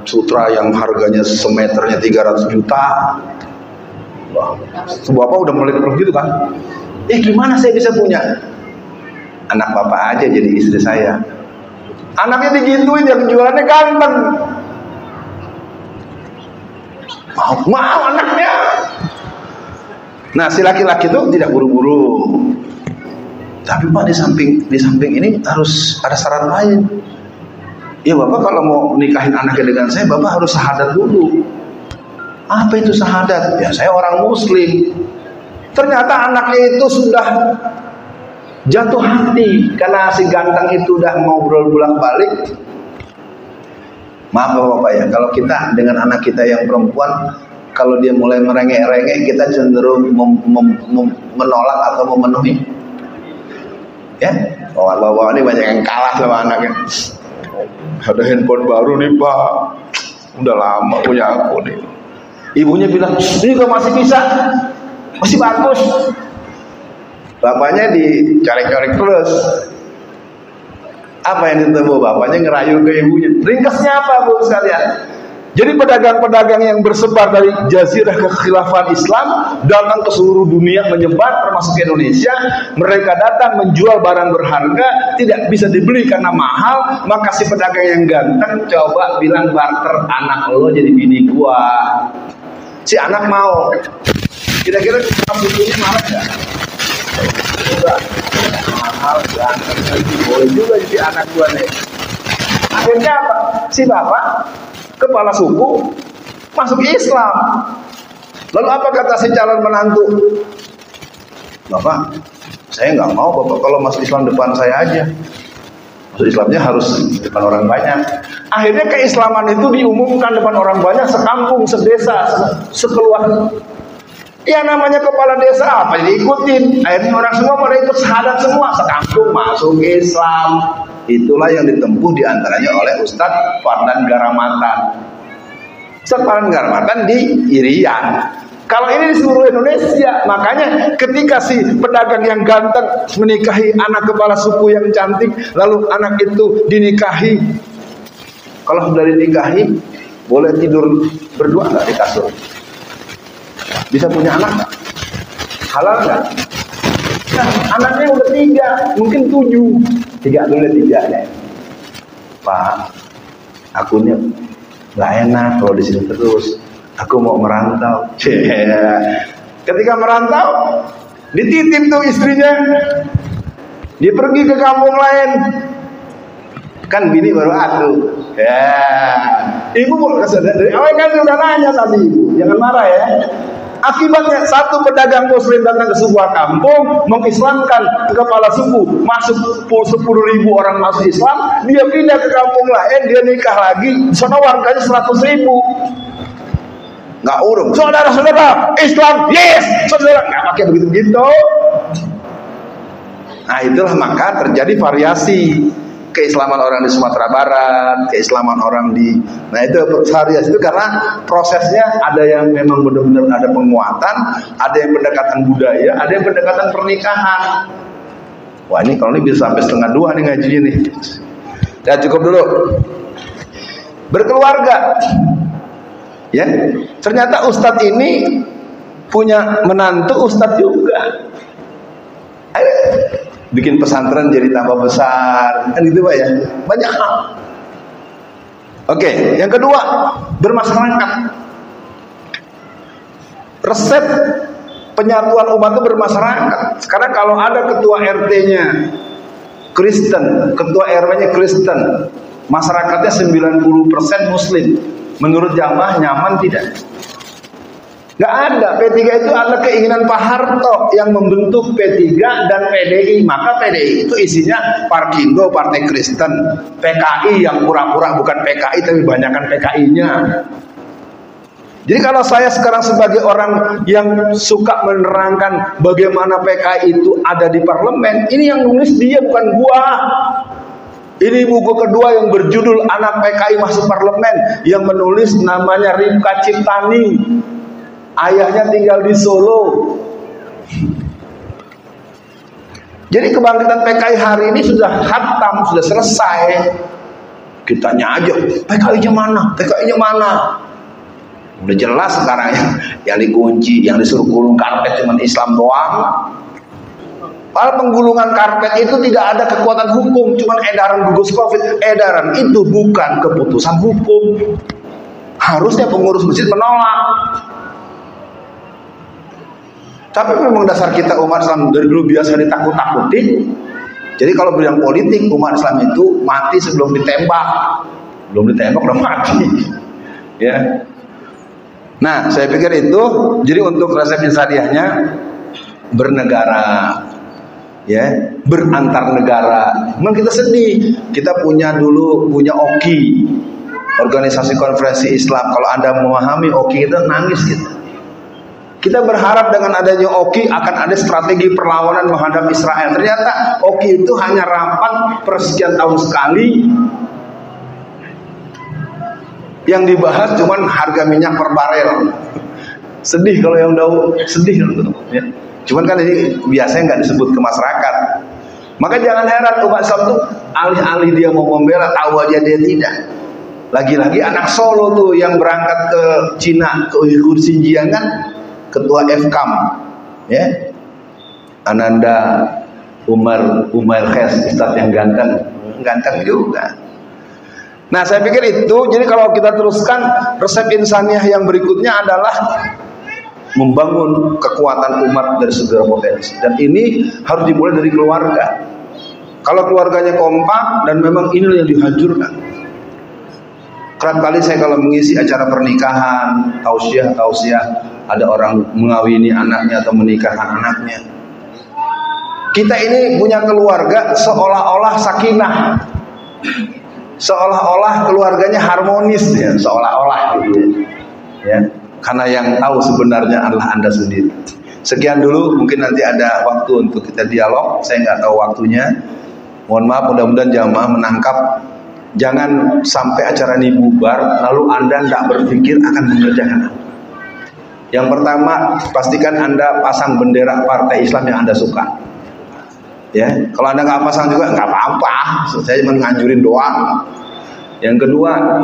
sutra yang harganya semeternya 300 juta. Wah, bapak udah mulai gitu kan? Gimana saya bisa punya? Anak bapak aja jadi istri saya. Anaknya digituin, yang jualannya ganteng. Mau anaknya. Nah, si laki-laki itu tidak buru-buru. Tapi Pak, di samping ini harus ada syarat lain. Ya Bapak kalau mau nikahin anaknya dengan saya, Bapak harus syahadat dulu. Apa itu syahadat? Ya saya orang muslim. Ternyata anaknya itu sudah jatuh hati karena si ganteng itu udah ngobrol bolak-balik. Maaf Bapak ya, kalau kita dengan anak kita yang perempuan, kalau dia mulai merengek-rengek, kita cenderung menolak atau memenuhi. Ya, bapak-bapak ini banyak yang kalah sama anaknya. Ada handphone baru nih Pak, udah lama punya aku nih. Ibunya bilang, ini kok masih bisa, masih bagus. Bapaknya dicorek-corek terus. Apa yang ditemu bapaknya, ngerayu ke ibunya. Ringkasnya apa Bu sekalian? Jadi pedagang-pedagang yang bersebar dari jazirah kekhilafan Islam datang ke seluruh dunia, menyebar termasuk Indonesia. Mereka datang menjual barang berharga, tidak bisa dibeli karena mahal. Maka si pedagang yang ganteng coba bilang barter anak lo jadi bini gua. Si anak mau. Kira-kira bukunya marah gak? Udah mahal, ganteng, boleh juga jadi anak gua nih. Akhirnya apa? Si bapak kepala suku masuk Islam. Lalu apa kata si calon menantu? Bapak, saya nggak mau Bapak kalau masuk Islam depan saya aja. Masuk Islamnya harus depan orang banyak. Akhirnya keislaman itu diumumkan depan orang banyak, sekampung, sedesa, sekeluarga. Ya namanya kepala desa apa diikutin. Akhirnya orang semua pada ikut syahadat semua, sekampung masuk Islam. Itulah yang ditempuh diantaranya oleh Ustadz Fardan Garamatan. Ustadz Fardan Garamatan di Irian. Kalau ini di seluruh Indonesia, makanya ketika si pedagang yang ganteng menikahi anak kepala suku yang cantik, lalu anak itu dinikahi. Kalau sudah dinikahi, boleh tidur berdua nggak di kasur? Bisa punya anak nggak? Halal nggak? Nah, anaknya udah 3, mungkin 7. 3 dulu 3 ya. Pak, akunya nggak enak kalau di sini terus. Aku mau merantau. Ketika merantau, dititip tuh istrinya. Dia pergi ke kampung lain. Kan bini baru atuh. Ya, ibu dari awal kan udah nanya tadi, ibu. Jangan marah ya. Akibatnya satu pedagang muslim datang ke sebuah kampung, mengislamkan kepala suku, masuk 10.000 orang masuk Islam, dia pindah ke kampung lain, dia nikah lagi, sana warganya 100.000. Nggak urung, saudara-saudara Islam, yes, saudara, nggak pakai begitu-begitu. Nah itulah maka terjadi variasi. Keislaman orang di Sumatera Barat, keislaman orang di, nah itu variasi itu karena prosesnya ada yang memang benar-benar ada penguatan, ada yang pendekatan budaya, ada yang pendekatan pernikahan. Wah ini kalau ini bisa sampai 1:30 nih ngajinya nih. Ya cukup dulu. Berkeluarga, ya. Ternyata Ustadz ini punya menantu Ustadz juga. Bikin pesantren jadi tambah besar, kan gitu Pak ya, banyak hal. Oke, yang kedua, bermasyarakat. Resep penyatuan umat itu bermasyarakat. Sekarang kalau ada ketua RT-nya Kristen, ketua RW-nya Kristen, masyarakatnya 90% Muslim, menurut jamaah nyaman tidak? Gak ada. P3 itu adalah keinginan Pak Harto yang membentuk P3 dan PDI. Maka PDI itu isinya Parkindo, Partai Kristen, PKI yang pura-pura bukan PKI tapi banyakkan PKI-nya. Jadi kalau saya sekarang sebagai orang yang suka menerangkan bagaimana PKI itu ada di parlemen, ini yang nulis dia bukan gua. Ini buku kedua yang berjudul Anak PKI Masuk Parlemen, yang menulis namanya Rifka Ciptani. Ayahnya tinggal di Solo. Jadi kebangkitan PKI hari ini sudah khatam, sudah selesai. Kitanya aja, PKI-nya mana? PKI-nya mana? Udah jelas sekarang yang dikunci, yang disuruh gulung karpet cuma Islam doang. Padahal penggulungan karpet itu tidak ada kekuatan hukum, cuma edaran gugus COVID. Edaran itu bukan keputusan hukum. Harusnya pengurus masjid menolak. Tapi memang dasar kita umat Islam dari dulu biasa ditakut-takutin. Jadi kalau bilang politik, umat Islam itu mati sebelum ditembak. Belum ditembak udah mati. Ya. Nah, saya pikir itu. Jadi untuk resep insaniahnya bernegara, ya, berantar negara. Memang kita sedih. Kita punya OKI, organisasi konferensi Islam. Kalau Anda memahami OKI itu nangis gitu. Kita berharap dengan adanya OKI akan ada strategi perlawanan menghadap Israel. Ternyata OKI itu hanya rapat persekian tahun sekali. Yang dibahas cuman harga minyak per barel. Sedih kalau yang tahu, sedih ya. Cuman kan ini biasanya nggak disebut ke masyarakat. Maka jangan heran umat Islam tuh alih-alih dia mau membela, tahu aja dia tidak. Lagi-lagi anak Solo tuh yang berangkat ke Cina, ke Uyghur Xinjiang kan, ketua FKAM, ya, Ananda Umar Khes, Ustadz yang ganteng juga. Nah, saya pikir itu. Jadi kalau kita teruskan, resep insaniah yang berikutnya adalah membangun kekuatan umat dari segala potensi. Dan ini harus dimulai dari keluarga. Kalau keluarganya kompak dan memang ini yang dihancurkan. Kerap kali saya kalau mengisi acara pernikahan, tausiah, ada orang mengawini anaknya atau menikahkan anaknya. Kita ini punya keluarga seolah-olah sakinah. Seolah-olah keluarganya harmonis, ya, seolah-olah gitu ya. Karena yang tahu sebenarnya adalah Anda sendiri. Sekian dulu, mungkin nanti ada waktu untuk kita dialog. Saya nggak tahu waktunya. Mohon maaf, mudah-mudahan jamaah menangkap. Jangan sampai acara ini bubar lalu Anda tidak berpikir akan mengerjakan apa. Yang pertama, pastikan Anda pasang bendera partai Islam yang Anda suka. Ya, kalau Anda nggak pasang juga nggak apa-apa. Saya cuma nganjurin doang. Yang kedua,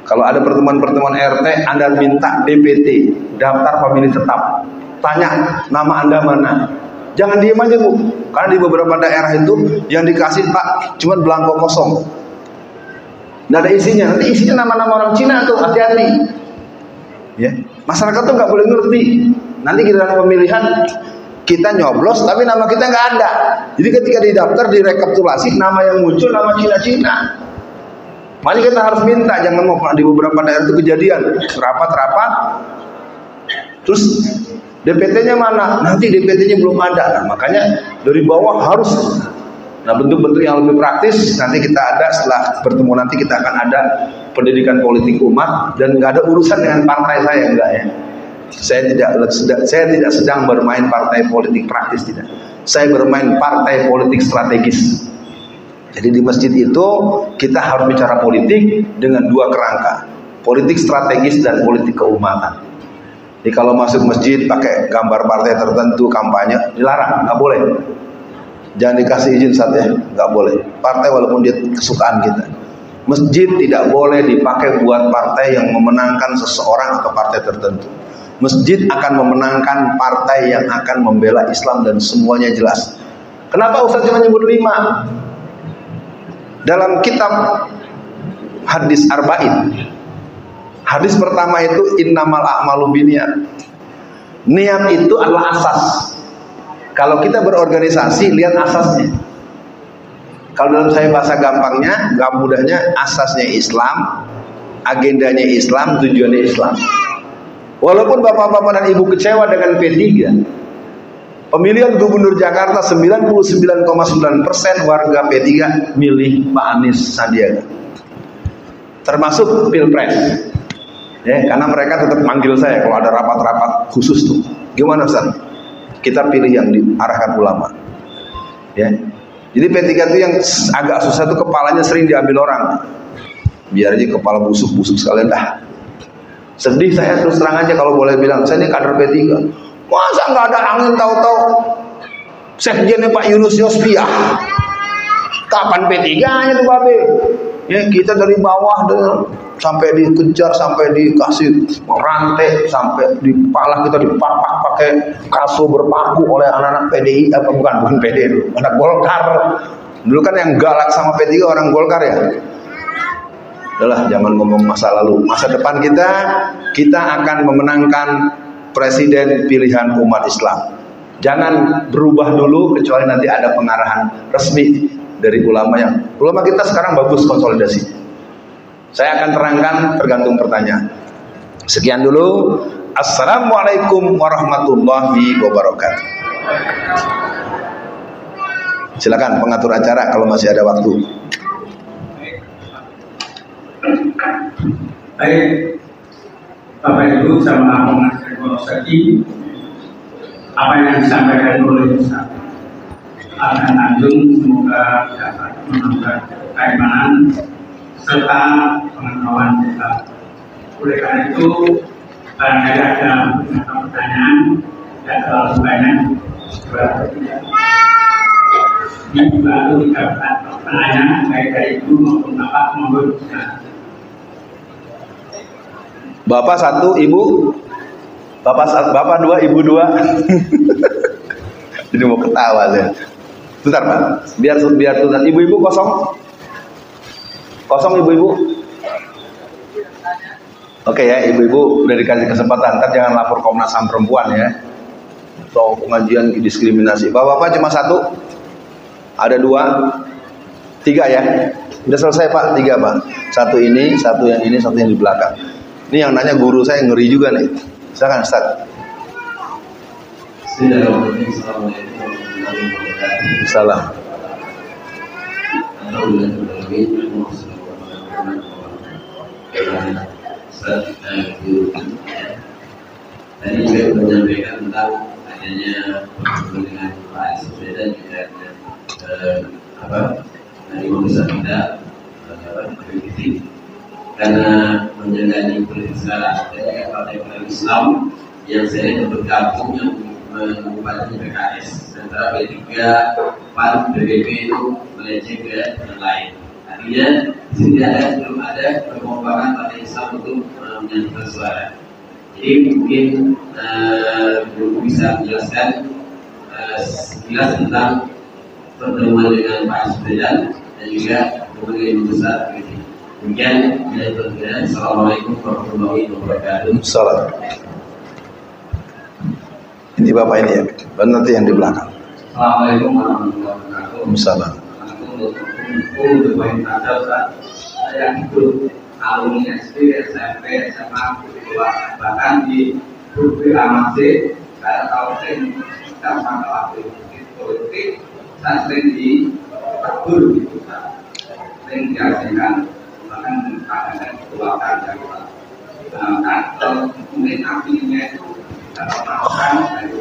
kalau ada pertemuan-pertemuan RT, Anda minta DPT, daftar pemilih tetap. Tanya nama Anda mana. Jangan diem aja, Bu. Karena di beberapa daerah itu yang dikasih Pak cuma belangko kosong. Nggak ada isinya. Nanti isinya nama-nama orang Cina tuh, hati-hati. Ya, masyarakat tuh nggak boleh ngerti. Nanti kita dalam pemilihan kita nyoblos tapi nama kita nggak ada. Jadi ketika didaftar, direkapitulasi, nama yang muncul nama Cina-Cina. Makanya kita harus minta, jangan mau di beberapa daerah itu kejadian rapat-rapat, terus DPT-nya mana? Nanti DPT-nya belum ada. Nah, makanya dari bawah harus. Nah, bentuk-bentuk yang lebih praktis nanti kita ada setelah bertemu. Nanti kita akan ada pendidikan politik umat dan nggak ada urusan dengan partai saya, enggak ya. Saya tidak sedang bermain partai politik praktis, tidak. Saya bermain partai politik strategis. Jadi di masjid itu kita harus bicara politik dengan dua kerangka, politik strategis dan politik keumatan. Jadi kalau masuk masjid pakai gambar partai tertentu kampanye dilarang, nggak boleh. Jangan dikasih izin saatnya, nggak boleh. Partai walaupun dia kesukaan kita. Masjid tidak boleh dipakai buat partai yang memenangkan seseorang atau partai tertentu. Masjid akan memenangkan partai yang akan membela Islam dan semuanya jelas. Kenapa Ustaz cuma nyebut 5? Dalam kitab hadis arba'in, hadis pertama itu innamal a'malu binniyat. Niat itu adalah asas. Kalau kita berorganisasi, lihat asasnya. Kalau dalam saya bahasa gampangnya, mudahnya, asasnya Islam, agendanya Islam, tujuannya Islam. Walaupun bapak-bapak dan ibu kecewa dengan P3, pemilihan gubernur Jakarta 99,9% warga P3 milih Pak Anies Sandiaga. Termasuk Pilpres. Ya, karena mereka tetap manggil saya kalau ada rapat-rapat khusus tuh. Gimana Ustaz? Kita pilih yang diarahkan ulama. Ya. Jadi P3 itu yang agak susah tuh kepalanya sering diambil orang. Biar aja kepala busuk-busuk sekalian dah. Sedih saya terus terang aja kalau boleh bilang, saya ini kader P3. Masa nggak ada angin tahu-tahu sekjennya Pak Yunus Yosfiah. Kapan P3-nya tuh Babe? Ya, kita dari bawah sampai dikejar, sampai dikasih rantai, sampai dipala kita dipapak pakai kaso berpaku oleh anak-anak PDI, apa bukan PDI, anak Golkar. Dulu kan yang galak sama P3 orang Golkar ya. Udahlah, jangan ngomong masa lalu. Masa depan kita akan memenangkan presiden pilihan umat Islam. Jangan berubah dulu kecuali nanti ada pengarahan resmi dari ulama kita sekarang bagus konsolidasi. Saya akan terangkan tergantung pertanyaan. Sekian dulu. Assalamualaikum warahmatullahi wabarakatuh. Silakan pengatur acara kalau masih ada waktu. Baik, Bapak Ibu sama Penasihat Tadi, apa yang disampaikan oleh Ustaz Adnan Tanjung semoga dapat menambah keimanan serta pengetahuan kita. Oleh karena itu, barangkali ada beberapa pertanyaan yang terlalu banyak. Ini juga itu dikatakan pertanyaan baik dari Ibu maupun Bapak maupun Bapak satu, Ibu Bapak dua, Ibu dua. Jadi mau ketawa saya. Bentar Pak, biar tuntas. Ibu-ibu kosong ibu-ibu. Oke ya, ibu-ibu udah dikasih kesempatan. Ntar jangan lapor Komnas HAM perempuan ya. Soal pengajian diskriminasi. Bapak-bapak cuma satu, ada dua, tiga ya. Udah selesai Pak, tiga Pak. Satu ini, satu yang ini, satu yang di belakang. Ini yang nanya guru saya ngeri juga nih. Silakan Ustaz. Salam. Tadi saya menyampaikan tentang adanya dengan Pak SB dan juga dari pemirsa kita politik, karena menjalani politik sekarang dari partai Islam yang saya bergabung yang mengubahnya PKS antara P3, PAN, PBB itu melenceng ke yang lain. Artinya di sini belum ada perkembangan partai Islam untuk menyatukan suara. Jadi mungkin belum bisa menjelaskan sekilas tentang pertemuan dengan Pak Asbedan dan juga berbagai besar ini. Demikian yang berkaitan. Assalamualaikum warahmatullahi wabarakatuh. Salam. Ini Bapak ini ya, dan nanti yang di belakang. Assalamualaikum warahmatullahi wabarakatuh. Salam. Saya ikut alumni SD, SMP, SMA, bahkan di Bukti AMC. Saya tahu saya kita sama waktu politik, saya sering ditegur gitu, sering dihasilkan, bahkan kadang-kadang dikeluarkan dari kantor. Mungkin artinya itu dalam melakukan dari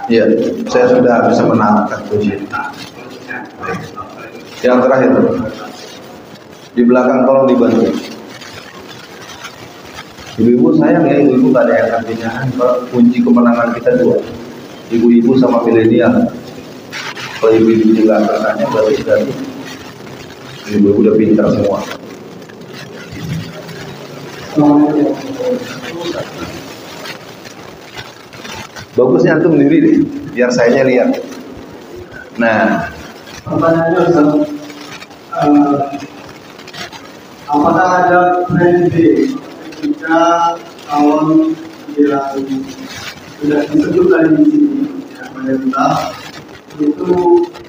Iya, saya sudah bisa menangkap posisi. Yang terakhir, di belakang tolong dibantu. Ibu-ibu sayang ya, ibu-ibu gak ada yang artinya. Kunci kemenangan kita dua, ibu-ibu sama milenial. Kalau ibu-ibu juga bertanya, berarti ibu-ibu udah pintar semua. Bagusnya antum sendiri deh, biar saya lihat. Nah, pertanyaannya adalah apakah ada plan B jika tahun yang sudah disebutkan di sini ya, pemerintah itu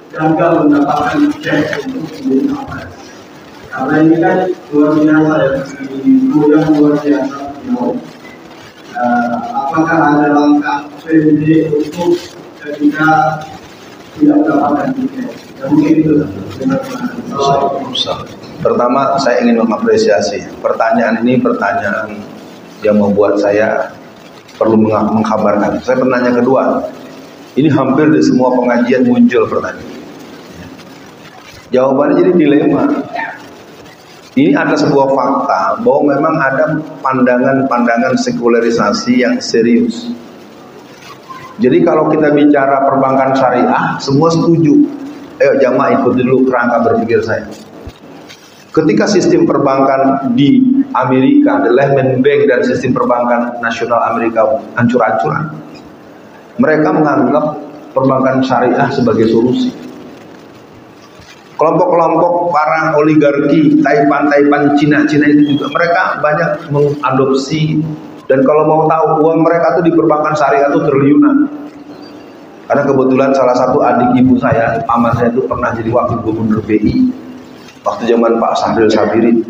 gagal mendapatkan cek untuk menjadi capres? Karena ini kan luar biasa ya, yang luar biasa. Apakah ada langkah PNB untuk ketika tidak mendapatkan tiket. Ya, mungkin itu. Pertama, saya ingin mengapresiasi pertanyaan ini, pertanyaan yang membuat saya perlu mengkabarkan. Saya bertanya kedua, ini hampir di semua pengajian muncul pertanyaan. Jawabannya jadi dilema. Ini adalah sebuah fakta bahwa memang ada pandangan-pandangan sekularisasi yang serius. Jadi kalau kita bicara perbankan syariah, semua setuju. Ayo jamaah ikut dulu kerangka berpikir saya. Ketika sistem perbankan di Amerika, the Lehman Bank dan sistem perbankan nasional Amerika hancur-hancuran, mereka menganggap perbankan syariah sebagai solusi. Kelompok-kelompok para oligarki Taipan Cina itu juga mereka banyak mengadopsi, dan kalau mau tahu uang mereka tuh di perbankan syariah itu triliunan. Karena kebetulan salah satu adik ibu saya, paman saya itu pernah jadi wakil gubernur BI waktu zaman Pak Sahril Sabirin.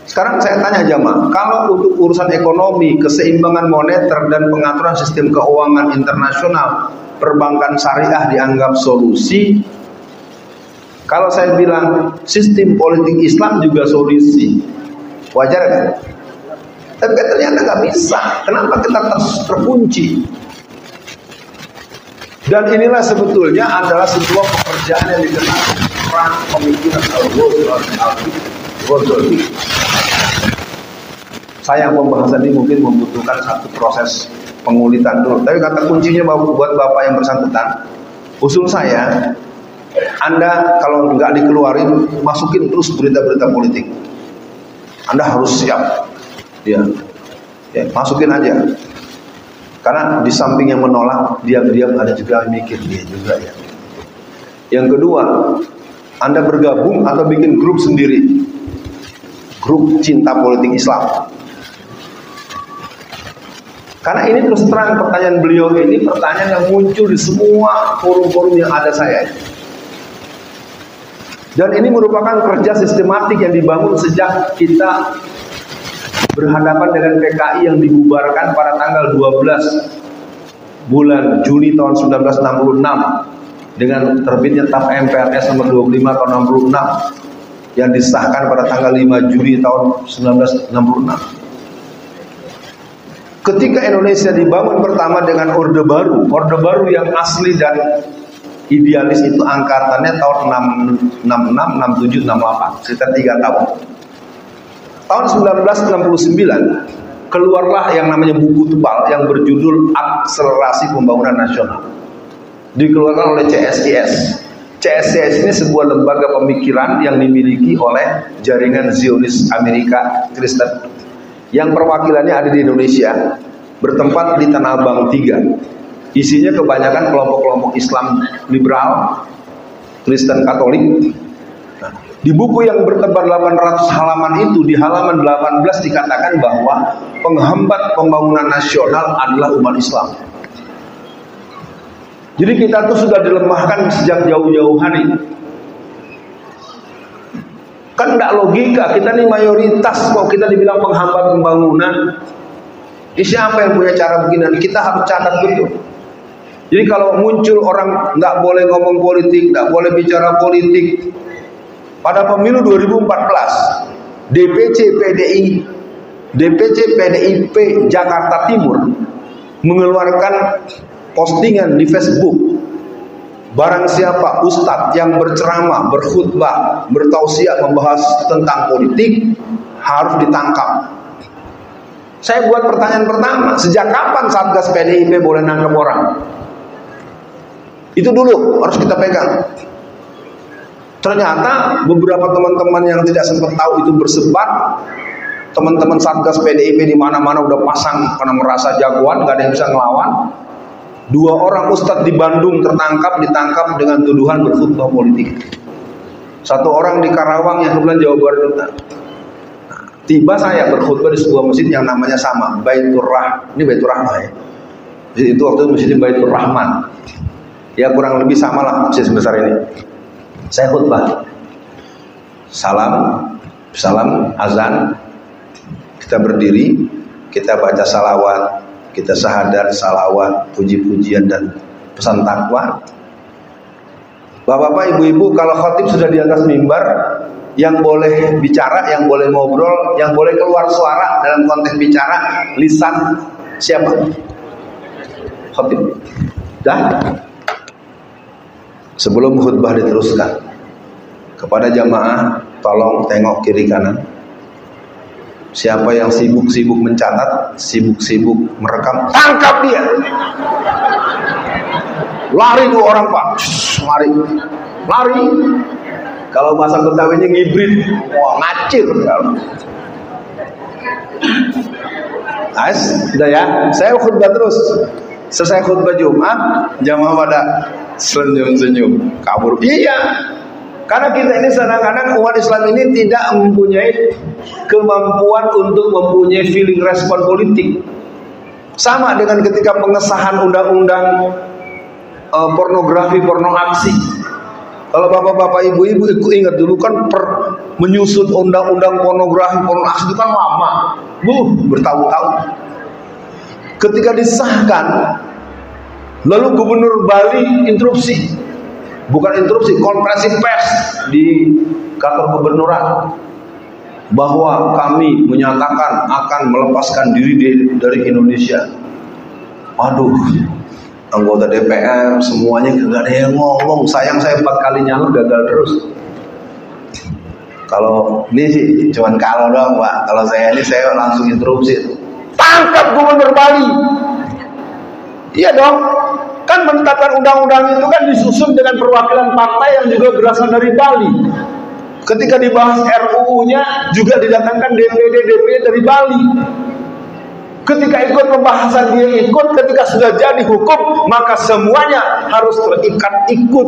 Sekarang saya tanya jamaah, kalau untuk urusan ekonomi, keseimbangan moneter dan pengaturan sistem keuangan internasional, perbankan syariah dianggap solusi. Kalau saya bilang sistem politik Islam juga solusi, wajar kan? Tapi ternyata nggak bisa. Kenapa kita terkunci? Dan inilah sebetulnya adalah sebuah pekerjaan yang dikenal perang pemikiran al-Ghazali. Sayang pembahasan ini mungkin membutuhkan satu proses pengulitan dulu. Tapi kata kuncinya buat Bapak yang bersangkutan, usul saya, Anda kalau nggak dikeluarin, masukin terus berita-berita politik. Anda harus siap, ya masukin aja. Karena di samping yang menolak, diam-diam ada juga yang mikir dia juga ya. Yang kedua, Anda bergabung atau bikin grup sendiri, grup cinta politik Islam. Karena ini terus terang pertanyaan beliau ini pertanyaan yang muncul di semua forum-forum yang ada saya. Dan ini merupakan kerja sistematik yang dibangun sejak kita berhadapan dengan PKI yang dibubarkan pada tanggal 12 bulan Juni tahun 1966 dengan terbitnya TAP MPRS nomor 25 tahun 66 yang disahkan pada tanggal 5 Juli tahun 1966. Ketika Indonesia dibangun pertama dengan Orde Baru yang asli dan idealis itu angkatannya tahun 66, 67, 68, sekitar 3 tahun. Tahun 1969 keluarlah yang namanya buku tebal yang berjudul Akselerasi Pembangunan Nasional. Dikeluarkan oleh CSIS. CSIS ini sebuah lembaga pemikiran yang dimiliki oleh jaringan Zionis Amerika Kristen yang perwakilannya ada di Indonesia, bertempat di Tanah Abang 3. Isinya kebanyakan kelompok-kelompok Islam liberal, Kristen Katolik. Di buku yang bertebar 800 halaman itu, di halaman 18 dikatakan bahwa penghambat pembangunan nasional adalah umat Islam. Jadi kita tuh sudah dilemahkan sejak jauh-jauh hari. Kan tidak logika, kita nih mayoritas kok kita dibilang penghambat pembangunan. Ini siapa yang punya cara begini? Kita harus catat betul. Jadi kalau muncul orang nggak boleh ngomong politik, nggak boleh bicara politik. Pada pemilu 2014, DPC PDIP Jakarta Timur mengeluarkan postingan di Facebook. Barang siapa ustadz yang berceramah, berkhutbah, bertausiah membahas tentang politik harus ditangkap. Saya buat pertanyaan pertama, sejak kapan Satgas PDIP boleh nangkep orang? Itu dulu harus kita pegang. Ternyata beberapa teman-teman yang tidak sempat tahu itu bersebar. Teman-teman Satgas PDIP di mana-mana udah pasang karena merasa jagoan, nggak ada yang bisa ngelawan. 2 orang ustadz di Bandung ditangkap dengan tuduhan berkhutbah politik. 1 orang di Karawang yang kebetulan Jawa Barat. Tiba saya berkhutbah di sebuah masjid yang namanya sama, Baitur Rahmah ya. Itu waktu itu masjid Baitur Rahman. Ya kurang lebih sama lah masjid sebesar ini. Saya khutbah, salam, azan, kita berdiri, kita baca salawat, kita syahadat, salawat, puji-pujian dan pesan takwa. Bapak-bapak, ibu-ibu, kalau khatib sudah di atas mimbar, yang boleh bicara, yang boleh ngobrol, yang boleh keluar suara dalam konteks bicara, lisan siapa? Khatib. Dah. Sebelum khutbah diteruskan, kepada jamaah tolong tengok kiri kanan. Siapa yang sibuk-sibuk mencatat, sibuk-sibuk merekam, tangkap dia. Lari dua orang, Pak. Lari. Lari. Kalau bahasa Betawinya ngibrit, wah ngacir. Ais, udah ya. Saya khutbah terus. Selesai khutbah Jumat, jamaah pada senyum-senyum, kabur. Iya. Karena kita ini kadang-kadang umat Islam ini tidak mempunyai kemampuan untuk mempunyai feeling respon politik. Sama dengan ketika pengesahan undang-undang pornografi, porno aksi. Kalau bapak-bapak, ibu-ibu ingat dulu kan menyusun undang-undang pornografi, porno aksi itu kan lama, bertahun-tahun. Ketika disahkan, lalu Gubernur Bali interupsi, bukan interupsi, konferensi pers di kantor gubernuran, bahwa kami menyatakan akan melepaskan diri dari Indonesia. Aduh, anggota DPR semuanya gak ada yang ngomong. Sayang saya 4 kali nyalon gagal terus. Kalau ini sih cuman kalau doang, Pak. Kalau saya ini saya langsung interupsi. Tangkap Gubernur Bali. Iya dong. Kan menetapkan undang-undang itu kan disusun dengan perwakilan partai yang juga berasal dari Bali. Ketika dibahas RUU-nya juga didatangkan DPD dari Bali. Ketika ikut pembahasan dia ikut, ketika sudah jadi hukum maka semuanya harus terikat ikut.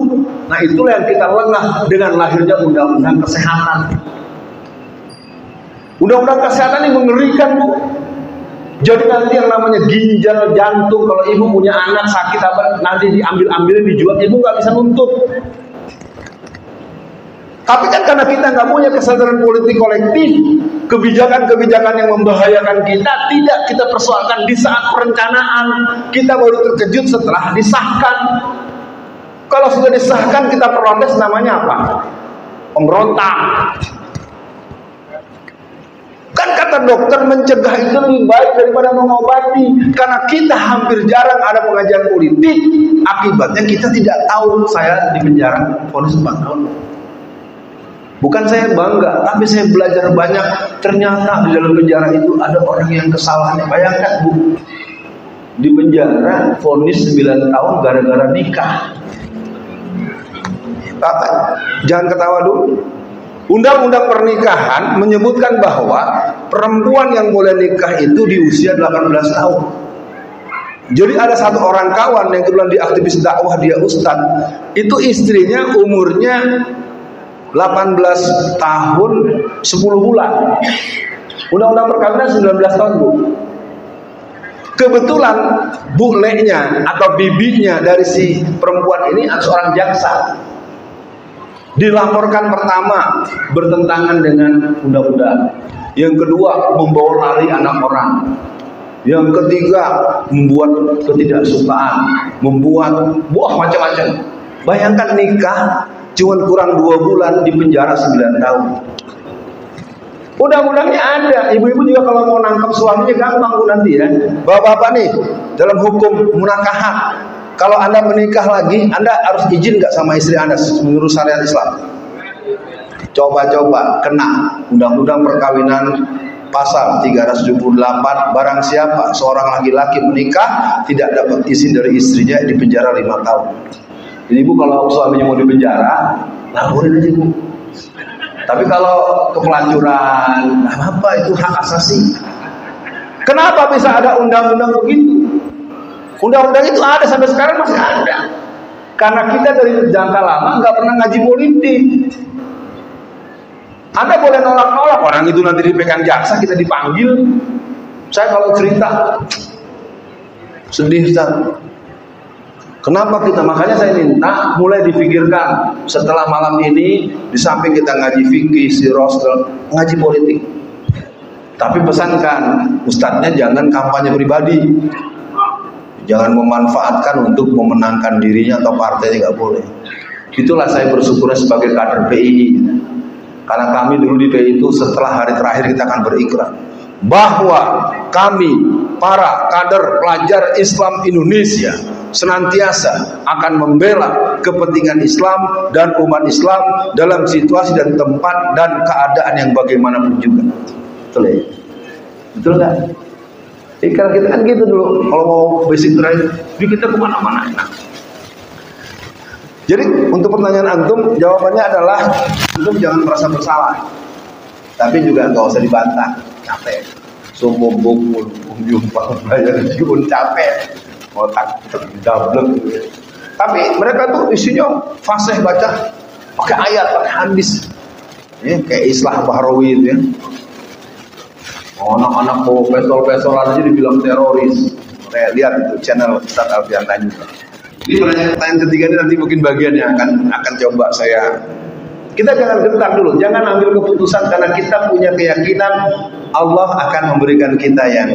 Nah itulah yang kita lengah dengan lahirnya undang-undang kesehatan. Undang-undang kesehatan ini mengerikan, Bu. Jadi nanti yang namanya ginjal, jantung, kalau ibu punya anak sakit apa, nanti diambil-ambilin dijual, ibu nggak bisa nuntut. Tapi kan karena kita nggak punya kesadaran politik kolektif, kebijakan-kebijakan yang membahayakan kita tidak kita persoalkan di saat perencanaan. Kita baru terkejut setelah disahkan. Kalau sudah disahkan kita protes, namanya apa? Pemberontak. Kan kata dokter, mencegah itu lebih baik daripada mengobati. Karena kita hampir jarang ada pengajian politik, akibatnya kita tidak tahu. Saya di penjara vonis 4 tahun. Bukan saya bangga, tapi saya belajar banyak. Ternyata di dalam penjara itu ada orang yang kesalahannya. Bayangkan, Bu, di penjara vonis 9 tahun gara-gara nikah. Jangan ketawa dulu. Undang-undang pernikahan menyebutkan bahwa perempuan yang boleh nikah itu di usia 18 tahun. Jadi ada satu orang kawan yang kebetulan di aktivis dakwah, dia ustadz. Itu istrinya umurnya 18 tahun 10 bulan. Undang-undang perkawinan 19 tahun, Bu. Kebetulan bulenya atau bibinya dari si perempuan ini adalah seorang jaksa. Dilaporkan pertama bertentangan dengan undang-undang. Yang kedua membawa lari anak orang. Yang ketiga membuat ketidaksukaan, membuat macam-macam. Bayangkan nikah cuma kurang 2 bulan di penjara 9 tahun. Undang-undangnya ada. Ibu-ibu juga kalau mau nangkap suaminya gampang, Bu, nanti ya. Bapak-bapak nih dalam hukum munakahat, kalau Anda menikah lagi, Anda harus izin nggak sama istri Anda menurut syariat Islam? Coba-coba kena Undang-Undang Perkawinan pasal 378, barang siapa seorang laki-laki menikah tidak dapat izin dari istrinya, di penjara 5 tahun. Jadi, Bu, kalau suaminya mau di penjara, laporin aja, Bu. Tapi kalau kepelacuran, apa itu hak asasi. Kenapa bisa ada undang-undang begitu? Undang-undang itu ada sampai sekarang masih ada. Karena kita dari jangka lama nggak pernah ngaji politik. Anda boleh nolak-nolak, orang itu nanti dipegang jaksa, kita dipanggil. Saya kalau cerita sedih, Ustaz. Kenapa kita? Makanya saya minta mulai dipikirkan setelah malam ini, di samping kita ngaji fikih, sirah, ngaji politik. Tapi pesankan, ustadznya jangan kampanye pribadi. Jangan memanfaatkan untuk memenangkan dirinya atau partainya, nggak boleh. Itulah saya bersyukur sebagai kader PII. Karena kami dulu di PII itu setelah hari terakhir kita akan berikrar bahwa kami para kader pelajar Islam Indonesia senantiasa akan membela kepentingan Islam dan umat Islam dalam situasi dan tempat dan keadaan yang bagaimanapun juga. Betul ya? Betul nggak? Ikrar kita kan gitu dulu. Kalau mau basic terakhir, kita kemana-mana. Jadi untuk pertanyaan antum, jawabannya adalah antum jangan merasa bersalah, tapi juga nggak usah dibantah. Capek, sumpah bukul, jumpang bayar pun capek, otak terdablek gitu ya. Tapi mereka tuh isinya fasih baca, pakai ayat, pakai hadis, ya, kayak Islah Bahrawi itu ya. Anak-anak pesol-pesol aja dibilang teroris. Saya lihat itu channel Ustaz Alfian Tanjung. Ini pertanyaan ketiga ini nanti mungkin bagian yang akan coba saya. Kita jangan gentar dulu, jangan ambil keputusan karena kita punya keyakinan Allah akan memberikan kita yang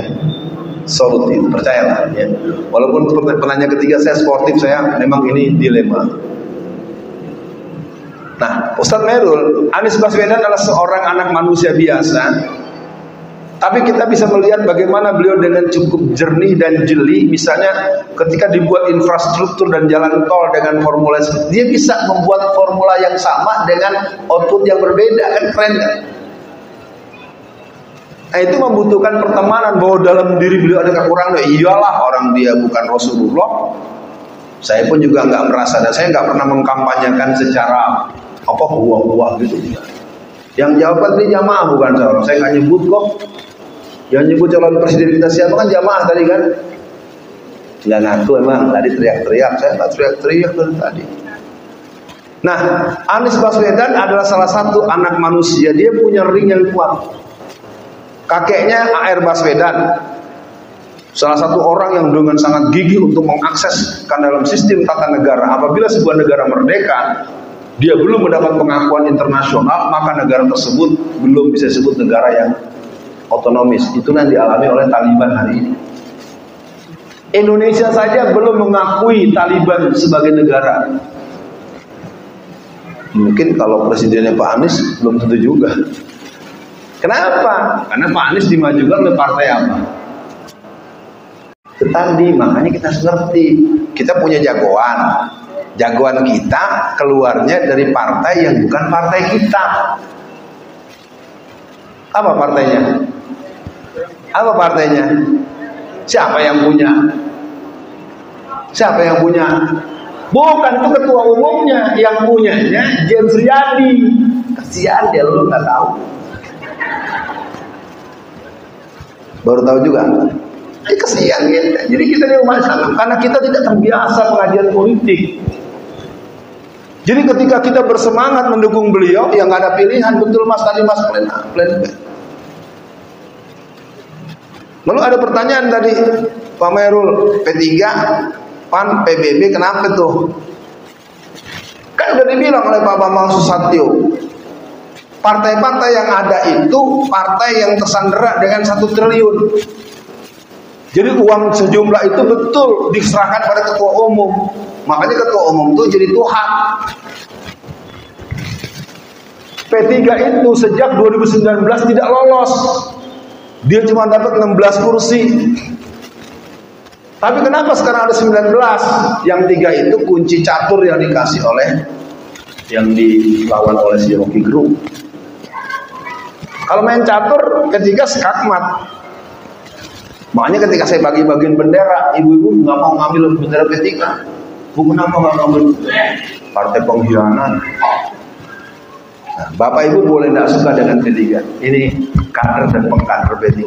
solutif. Percayalah ya. Walaupun penanya ketiga saya sportif, saya memang ini dilema. Nah, Ustadz Merul, Anies Baswedan adalah seorang anak manusia biasa. Tapi kita bisa melihat bagaimana beliau dengan cukup jernih dan jeli. Misalnya ketika dibuat infrastruktur dan jalan tol dengan formula, dia bisa membuat formula yang sama dengan output yang berbeda. Kan keren kan? Nah, itu membutuhkan pertemanan, bahwa dalam diri beliau ada kekurangan. Iyalah, orang dia bukan Rasulullah. Saya pun juga nggak merasa, dan saya nggak pernah mengkampanyekan secara buah-buah gitu. Yang jawaban ini jamaah bukan seorang. Saya nggak nyebut kok. Yang nyebut calon presiden kita siapa kan jamaah tadi kan. Nggak ngaku emang tadi teriak-teriak. Saya nggak teriak-teriak dari tadi. Nah, Anies Baswedan adalah salah satu anak manusia. Dia punya ring yang kuat. Kakeknya AR Baswedan, salah satu orang yang dengan sangat gigih untuk mengakseskan dalam sistem tata negara. Apabila sebuah negara merdeka, dia belum mendapat pengakuan internasional, maka negara tersebut belum bisa disebut negara yang otonomis. Itulah yang dialami oleh Taliban hari ini. Indonesia saja belum mengakui Taliban sebagai negara. Mungkin kalau presidennya Pak Anies belum tentu juga. Kenapa? Karena Pak Anies dimajukan oleh partai apa? Tadi makanya kita ngerti. Kita punya jagoan. Jagoan kita keluarnya dari partai yang bukan partai kita. Apa partainya? Apa partainya? Siapa yang punya? Siapa yang punya? Bukan, itu ketua umumnya. Yang punyanya James Riyadi. Kasihan dia, lu nggak tahu. Baru tahu juga. Kasihan gitu. Jadi kita di umat Islam, karena kita tidak terbiasa pengajian politik. Jadi ketika kita bersemangat mendukung beliau, yang nggak ada pilihan, betul mas tadi mas plan B. Lalu ada pertanyaan tadi, Pak Merul, P3, PAN, PBB, kenapa tuh? Kan udah dibilang oleh Pak Bambang Susatyo, partai-partai yang ada itu partai yang tersandera dengan 1 triliun. Jadi uang sejumlah itu betul diserahkan pada ketua umum. Makanya ketua umum itu jadi Tuhan. P3 itu sejak 2019 tidak lolos. Dia cuma dapat 16 kursi. Tapi kenapa sekarang ada 19? Yang 3 itu kunci catur yang dikasih oleh yang dilawan oleh si Rocky Gerung. Kalau main catur ketiga skakmat. Makanya ketika saya bagi-bagiin bendera, ibu-ibu nggak mau ngambil bendera P3. Bu, kenapa nggak ngambil? Partai pengkhianat. Nah, Bapak Ibu boleh tidak suka dengan P3. Ini kader dan pengkader P3.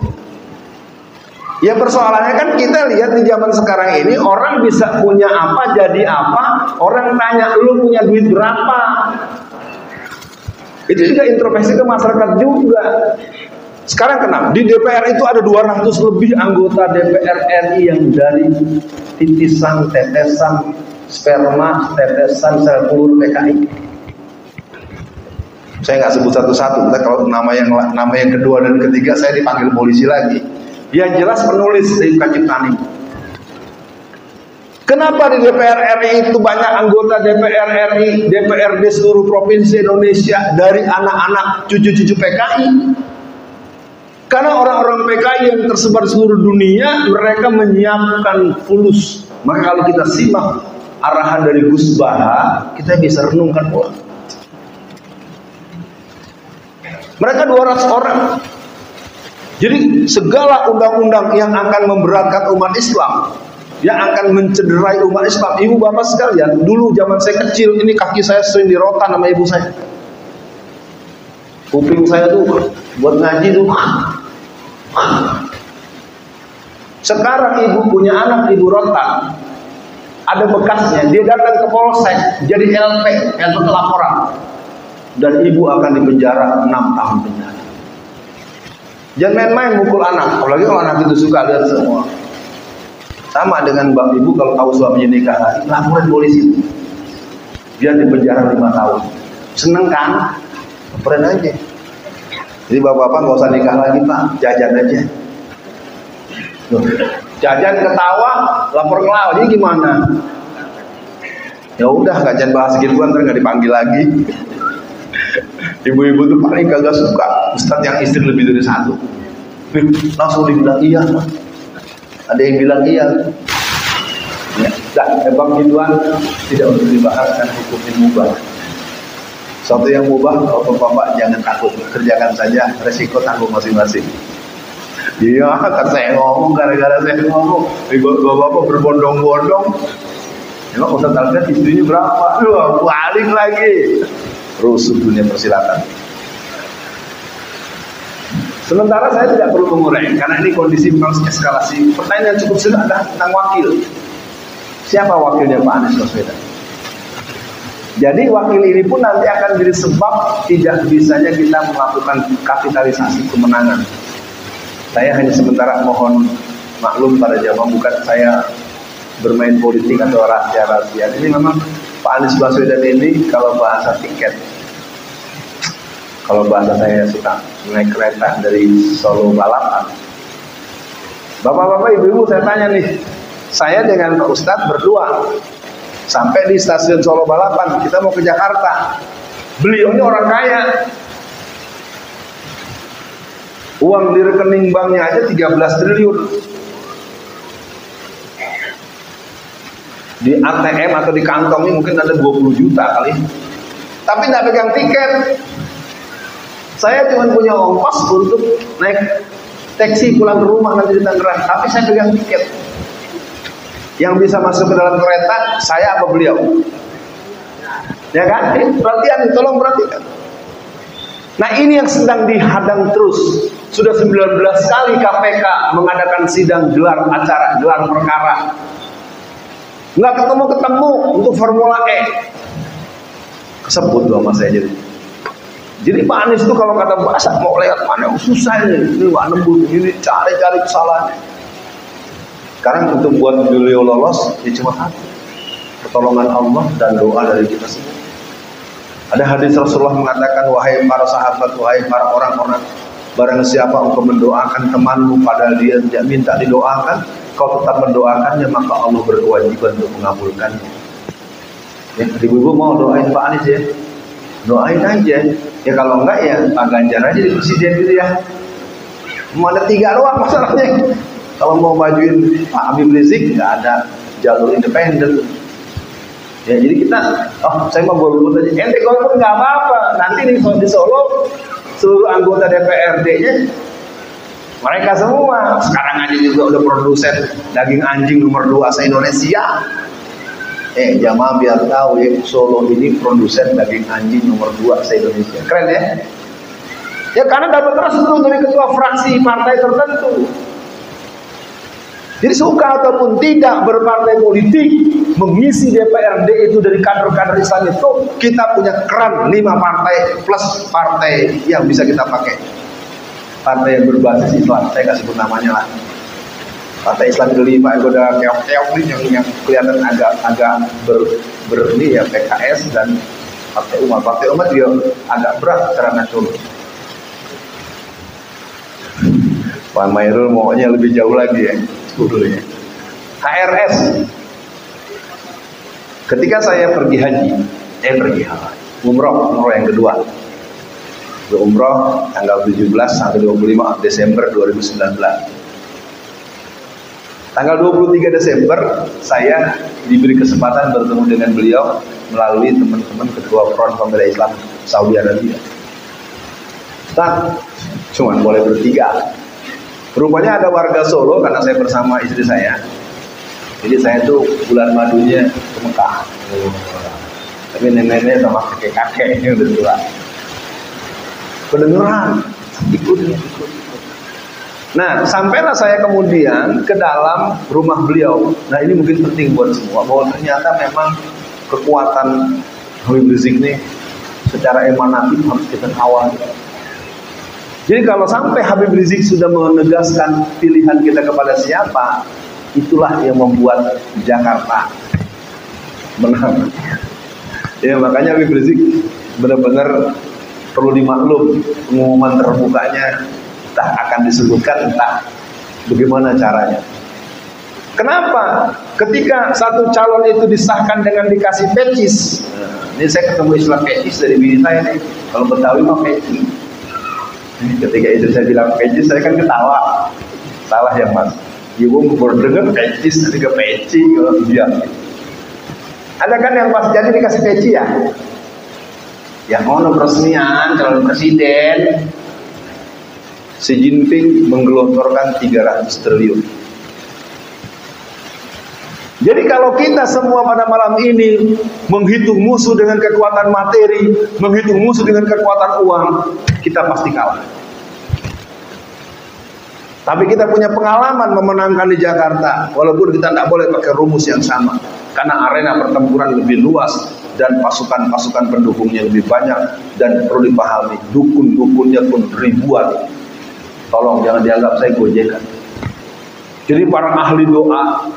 Ya persoalannya kan kita lihat di zaman sekarang ini orang bisa punya apa jadi apa. Orang tanya lu punya duit berapa. Itu juga introspeksi ke masyarakat juga. Sekarang kenapa? Di DPR itu ada 200 lebih anggota DPR RI yang dari titisan, tetesan, sperma, tetesan sel telur PKI. Saya nggak sebut satu-satu. Kalau nama yang kedua dan ketiga saya dipanggil polisi lagi. Yang jelas penulis dari Ciptaning. Kenapa di DPR RI itu banyak anggota DPR RI, DPRD seluruh provinsi Indonesia dari anak-anak cucu-cucu PKI? Karena orang-orang PKI yang tersebar di seluruh dunia, mereka menyiapkan fulus. Maka kalau kita simak arahan dari Gus Baha, kita bisa renungkan ulang. Mereka 200 orang. Jadi segala undang-undang yang akan memberatkan umat Islam, yang akan mencederai umat Islam, ibu bapak sekalian, dulu zaman saya kecil, ini kaki saya sering dirotan sama ibu saya. Kuping saya tuh buat ngaji tuh. Sekarang ibu punya anak, ibu rotan, ada bekasnya, dia datang ke polsek, jadi LP laporan, dan ibu akan dipenjara 6 tahun penjara. Jangan main-main mukul anak, apalagi kalau anak itu suka lihat semua. Sama dengan mbak ibu kalau tahu suaminya nikah lagi, laporin polisi. Dia dipenjara 5 tahun. Seneng kan? Laporin aja. Jadi bapak-bapak nggak usah nikah lagi pak, jajan aja. Jajan ketawa, lapor ke lawan, ini gimana? Ya udah, nggak jangan bahas gituan, ntar nggak dipanggil lagi. Ibu-ibu tuh paling kagak suka ustadz yang istri lebih dari 1. Langsung dibilang iya. Ada yang bilang iya. Ya, emang gituan tidak untuk dibahas dan hukumnya mubah. Satu yang mubah, bapak-bapak jangan takut, kerjakan saja, resiko tanggung masing-masing. Iya, kan saya ngomong, gara-gara saya ngomong, bapak-bapak berbondong-bondong. Emang Ustadz Alfred istrinya berapa? Balik lagi. Rusuh dunia persilatan. Sementara saya tidak perlu mengurai, karena ini kondisi harus eskalasi. Pertanyaan yang cukup sederhana tentang wakil. Siapa wakilnya Pak Anies Baswedan? Jadi wakil ini pun nanti akan jadi sebab tidak bisanya kita melakukan kapitalisasi kemenangan. Saya hanya sementara mohon maklum pada jamaah, bukan saya bermain politik atau rahasia-rahasia. Ini memang Pak Anies Baswedan ini kalau bahasa tiket, kalau bahasa saya suka naik kereta dari Solo balapan. Bapak-bapak, ibu-ibu, saya tanya nih, saya dengan Pak Ustadz berdua sampai di stasiun Solo balapan, kita mau ke Jakarta. Beliau ini orang kaya, uang di rekening banknya aja 13 triliun. Di ATM atau di kantongnya mungkin ada 20 juta kali. Tapi tidak pegang tiket. Saya cuma punya ongkos untuk naik taksi pulang ke rumah nanti di Tangerang. Tapi saya pegang tiket. Yang bisa masuk ke dalam kereta, saya apa beliau? Ya kan? Perhatian, tolong perhatikan. Nah ini yang sedang dihadang terus. Sudah 19 kali KPK mengadakan sidang, gelar acara, gelar perkara. Nggak ketemu-ketemu untuk Formula E. Kesebut loh mas saya jadi. Jadi Pak Anies itu kalau kata bahasa mau lewat mana susah ini nggak nembus ini, cari-cari kesalahan. Sekarang untuk buat beliau lolos ya cuma satu, pertolongan Allah dan doa dari kita semua. Ada hadis Rasulullah mengatakan, wahai para sahabat, wahai para orang-orang, barang siapa engkau mendoakan temanmu padahal dia tidak minta didoakan, kau tetap mendoakannya, maka Allah berkewajiban untuk mengabulkannya. Ya, ibu-ibu mau doain Pak Anies ya, doain aja. Ya kalau enggak ya Pak Ganjar aja di presiden gitu ya. Mau ada 3 doang masalahnya. Kalau mau majuin Pak Habib Rizik nggak ada jalur independen. Ya jadi kita, saya mau golput aja. Ente golput nggak apa-apa. Nanti di Solo seluruh anggota DPRD-nya mereka semua sekarang aja juga udah produsen daging anjing nomor 2 se-Indonesia. Jamaah biar tahu ya, Solo ini produsen daging anjing nomor 2 se-Indonesia. Keren ya? Ya karena dapat restu dari ketua fraksi partai tertentu. Jadi suka ataupun tidak berpartai politik, mengisi DPRD itu dari kader-kader Islam itu, kita punya keran 5 partai plus partai yang bisa kita pakai. Partai yang berbasis Islam, saya nggak sebut namanya lah. Partai Islam itu 5, itu ada keok-keok yang kelihatan agak ini ya, PKS dan Partai Umat. Partai Umat juga agak berat secara nasional. Pak Mairul maunya lebih jauh lagi ya, dulu ya. HRS, Ketika saya pergi haji, umroh yang kedua. Umroh tanggal 17 sampai 25 Desember 2019. Tanggal 23 Desember saya diberi kesempatan bertemu dengan beliau melalui teman-teman ketua Front Pembela Islam Saudi Arabia. Cuman boleh bertiga. Rupanya ada warga Solo karena saya bersama istri saya. Jadi saya tuh bulan madunya ke Mekah. Tapi nenek-nenek sama kakek-kakeknya udah tua. Kedengeran, ikut. Nah, sampailah saya kemudian ke dalam rumah beliau. Nah, ini mungkin penting buat semua, bahwa ternyata memang kekuatan Habib Rizik ini secara emanatif harus kita kawal. Jadi kalau sampai Habib Rizik sudah menegaskan pilihan kita kepada siapa, itulah yang membuat Jakarta menang. Ya, makanya Habib Rizik benar-benar perlu dimaklum, pengumuman terbukanya entah akan disebutkan, entah bagaimana caranya. Kenapa? Ketika satu calon itu disahkan dengan dikasih pecis, ini saya ketemu istilah pecis dari bini saya nih. Kalau Betawi mah peci. Ketika itu saya bilang pecis, saya kan ketawa. Salah ya mas. Ibu baru dengar pecis, nanti ke peci kalau dia. Ada kan yang pas jadi dikasih peci ya? Yang mau peresmian calon presiden, Xi Jinping menggelontorkan 300 triliun. Jadi kalau kita semua pada malam ini menghitung musuh dengan kekuatan materi, menghitung musuh dengan kekuatan uang, kita pasti kalah. Tapi kita punya pengalaman memenangkan di Jakarta, walaupun kita tidak boleh pakai rumus yang sama, karena arena pertempuran lebih luas dan pasukan-pasukan pendukungnya lebih banyak, dan perlu dipahami dukun-dukunnya pun ribuan. Tolong jangan dianggap saya gojekan. Jadi para ahli doa,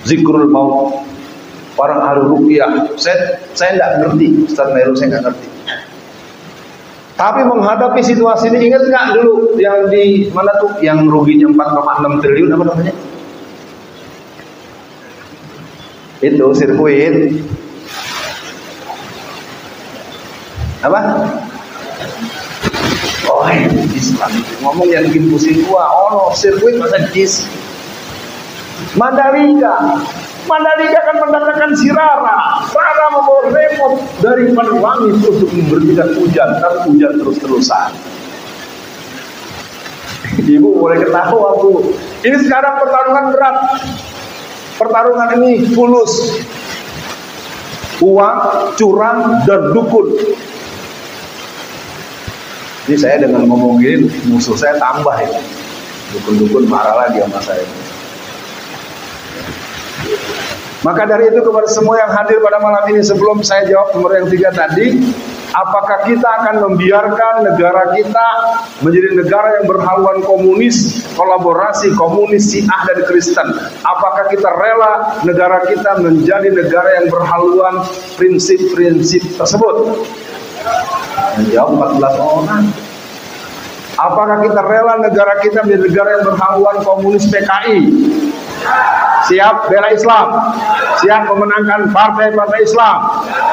zikrul maut, para ahli ruqyah, saya tidak ngerti, Ustaz Meru saya nggak ngerti. Tapi menghadapi situasi ini, ingat nggak dulu yang di mana tuh yang ruginya 4,6 triliun apa namanya? Itu sirkuit apa? Oh, Islam ngomong yang bikin pusing gua. Oh no, sirkuit masa jis. Mandalika kan mendatangkan si Rara membawa remote dari langit untuk memberikan hujan, tapi hujan terus-terusan. Ibu boleh ketawa Bu. Ini sekarang pertarungan berat. Pertarungan ini fulus. Uang, curang, dan dukun. Jadi saya dengan ngomong gini, musuh saya tambah ya. Dukun-dukun marah lagi sama saya. Maka dari itu kepada semua yang hadir pada malam ini, sebelum saya jawab nomor yang 3 tadi, apakah kita akan membiarkan negara kita menjadi negara yang berhaluan komunis, kolaborasi komunis, Syiah dan Kristen? Apakah kita rela negara kita menjadi negara yang berhaluan prinsip-prinsip tersebut? Menjawab 14 orang. Apakah kita rela negara kita menjadi negara yang berhaluan komunis PKI? Siap bela Islam, siap memenangkan partai-partai Islam,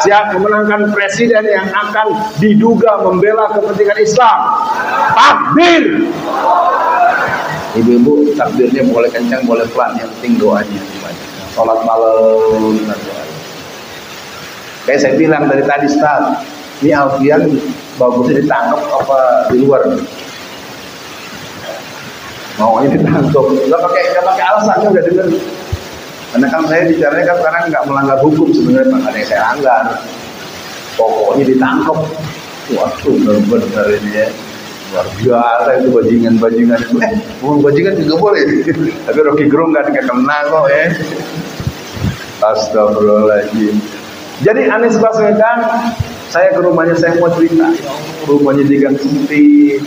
siap memenangkan presiden yang akan diduga membela kepentingan Islam. Takbir. Ibu-ibu, takbirnya boleh kencang, boleh pelan, yang penting doanya. Sholat malam. Kayak saya bilang dari tadi, Ustaz, ini Alfian bagusnya ditangkap apa di luar? Maunya ditangkap, nggak pakai alasannya, udah dengar. Karena kan saya bicaranya kan sekarang nggak melanggar hukum sebenarnya, makanya saya langgar. Pokoknya ditangkap. Waduh, benar-benar ini ya. Luar biasa itu bajingan itu. Ngomong bajingan juga boleh. Tapi Rocky Gerung nggak kena kok ya. Astagfirullahaladzim. Jadi Anies Baswedan, saya ke rumahnya, saya mau cerita. Rumahnya di Gang Sempit.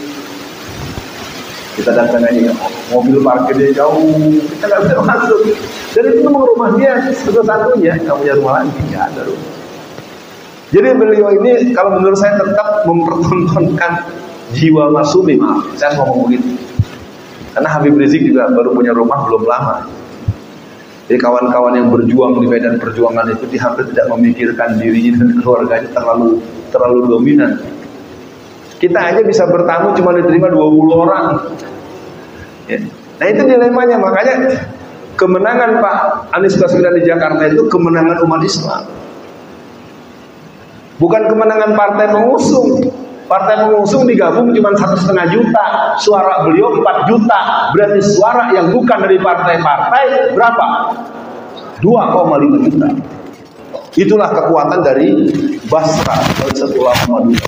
Kita datang aja, mobil parkirnya jauh, kita nggak bisa masuk. Dan itu memang rumah dia satu-satunya, nggak punya rumah lagi, nggak ada rumah. Jadi beliau ini kalau menurut saya tetap mempertontonkan jiwa masumi, maaf, saya ngomong begitu. Karena Habib Rizik juga baru punya rumah belum lama. Jadi kawan-kawan yang berjuang di medan perjuangan itu hampir tidak memikirkan dirinya dan keluarganya, terlalu dominan. Kita aja bisa bertamu cuma diterima 20 orang. Ya. Nah itu dilemanya, makanya kemenangan Pak Anies Baswedan di Jakarta itu kemenangan umat Islam. Bukan kemenangan partai pengusung. Partai pengusung digabung cuma 1,5 juta, suara beliau 4 juta, berarti suara yang bukan dari partai-partai berapa? 2,5 juta. Itulah kekuatan dari Basra, Barisatul Ulama Madura.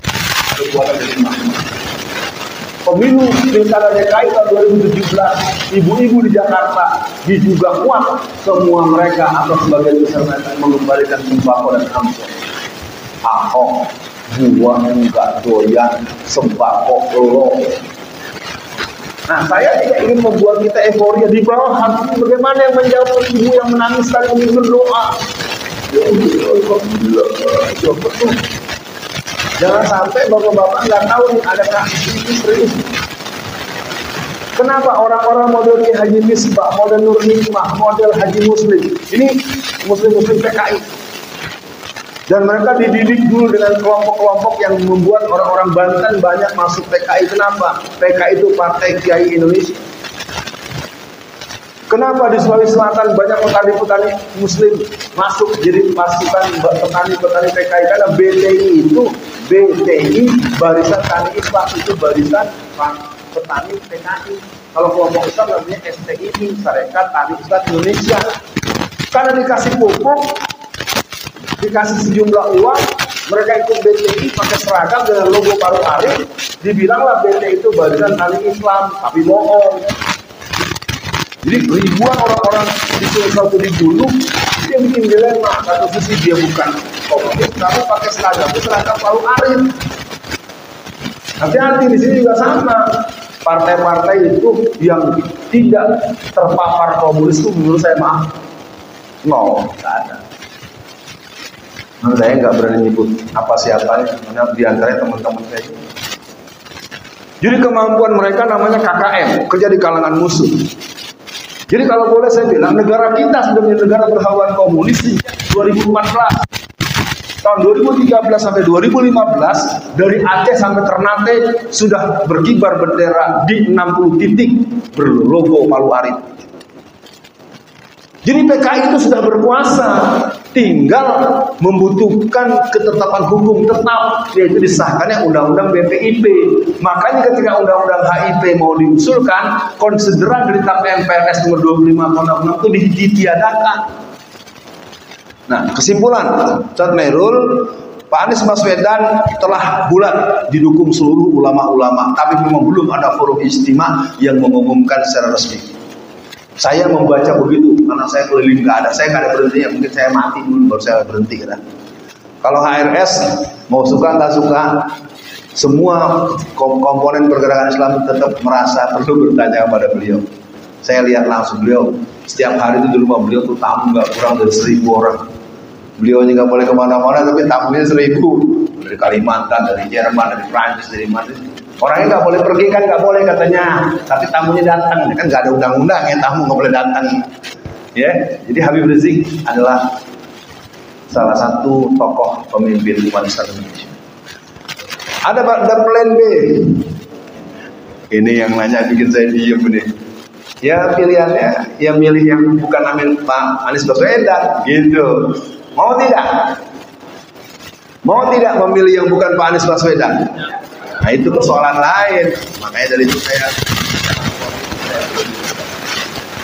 Kekuatan dari Muhammad. Pemilu Pilkada DKI tahun 2017, ibu-ibu di Jakarta diduga kuat semua mereka atau sebagian besar mereka mengembalikan sembako dan amplop. Ahok, gua enggak doyan sembako lo. Nah, saya tidak ingin membuat kita euforia di bawah hati. Bagaimana yang menjawab ibu yang menangis tadi ingin berdoa? Ya Alhamdulillah, ya betul. Jangan sampai bapak-bapak nggak tahu nih ada kasus ini serius. Kenapa orang-orang model Haji Misbah, model Nur Hikmah, model Haji Muslim, ini muslim-muslim PKI. Dan mereka dididik dulu dengan kelompok-kelompok yang membuat orang-orang Banten banyak masuk PKI. Kenapa? PKI itu Partai Kiai Indonesia. Kenapa di Sulawesi Selatan banyak petani-petani Muslim masuk jadi pasukan petani-petani PKI? Karena BTI barisan tani Islam, itu barisan petani PKI. Kalau kelompok Islam namanya STII, Sarekat Tani Islam Indonesia. Karena dikasih pupuk, dikasih sejumlah uang, mereka ikut BTI pakai seragam dengan logo Paru Arif, dibilanglah BTI itu barisan tani Islam, tapi bohong. Jadi ribuan orang-orang di Sulawesi dibunuh, dia bikin dilema. Satu sisi dia bukan komunis, tapi pakai seragam Paru Arif. Hati-hati, di sini juga sama. Partai-partai itu yang tidak terpapar komunis itu menurut saya maaf, nggak ada. Nah, saya nggak berani nyebut apa siapanya, karena diantaranya teman-teman saya. Jadi kemampuan mereka namanya KKM, kerja di kalangan musuh. Jadi kalau boleh saya bilang, negara kita sudah menjadi negara berhaluan komunis sejak 2014. Tahun 2013 sampai 2015, dari Aceh sampai Ternate sudah berkibar bendera di 60 titik berlogo Palu Arif. Jadi PKI itu sudah berkuasa, tinggal membutuhkan ketetapan hukum tetap, yaitu disahkannya Undang-Undang BPIP. Makanya ketika Undang-Undang HIP mau diusulkan, konsideran dari TAP-MPRS nomor 25 tahun 66 itu ditiadakan. Nah, kesimpulan, Ustaz Merul, Pak Anies Baswedan telah bulat didukung seluruh ulama-ulama, tapi memang belum ada forum istimewa yang mengumumkan secara resmi. Saya membaca begitu karena saya keliling nggak ada, saya nggak ada berhentinya, mungkin saya mati dulu baru saya berhenti kan. Kalau HRS mau suka nggak suka, semua komponen pergerakan Islam tetap merasa perlu bertanya kepada beliau. Saya lihat langsung beliau setiap hari itu di rumah beliau tuh tamu nggak kurang dari 1.000 orang. Beliau nggak boleh kemana-mana tapi tamunya 1.000 dari Kalimantan, dari Jerman, dari Prancis, dari mana. Orangnya nggak boleh pergi kan, nggak boleh katanya, tapi tamunya datang kan, nggak ada undang-undang ya tamu nggak boleh datang ya. Jadi Habib Rizik adalah salah satu tokoh pemimpin umat Islam Indonesia. Ada plan B, ini yang nanya bikin saya diem nih. Ya pilihannya ya milih yang bukan Amin Pak Anies Baswedan gitu. Mau tidak? Mau tidak memilih yang bukan Pak Anies Baswedan? Nah itu persoalan lain. Makanya dari itu saya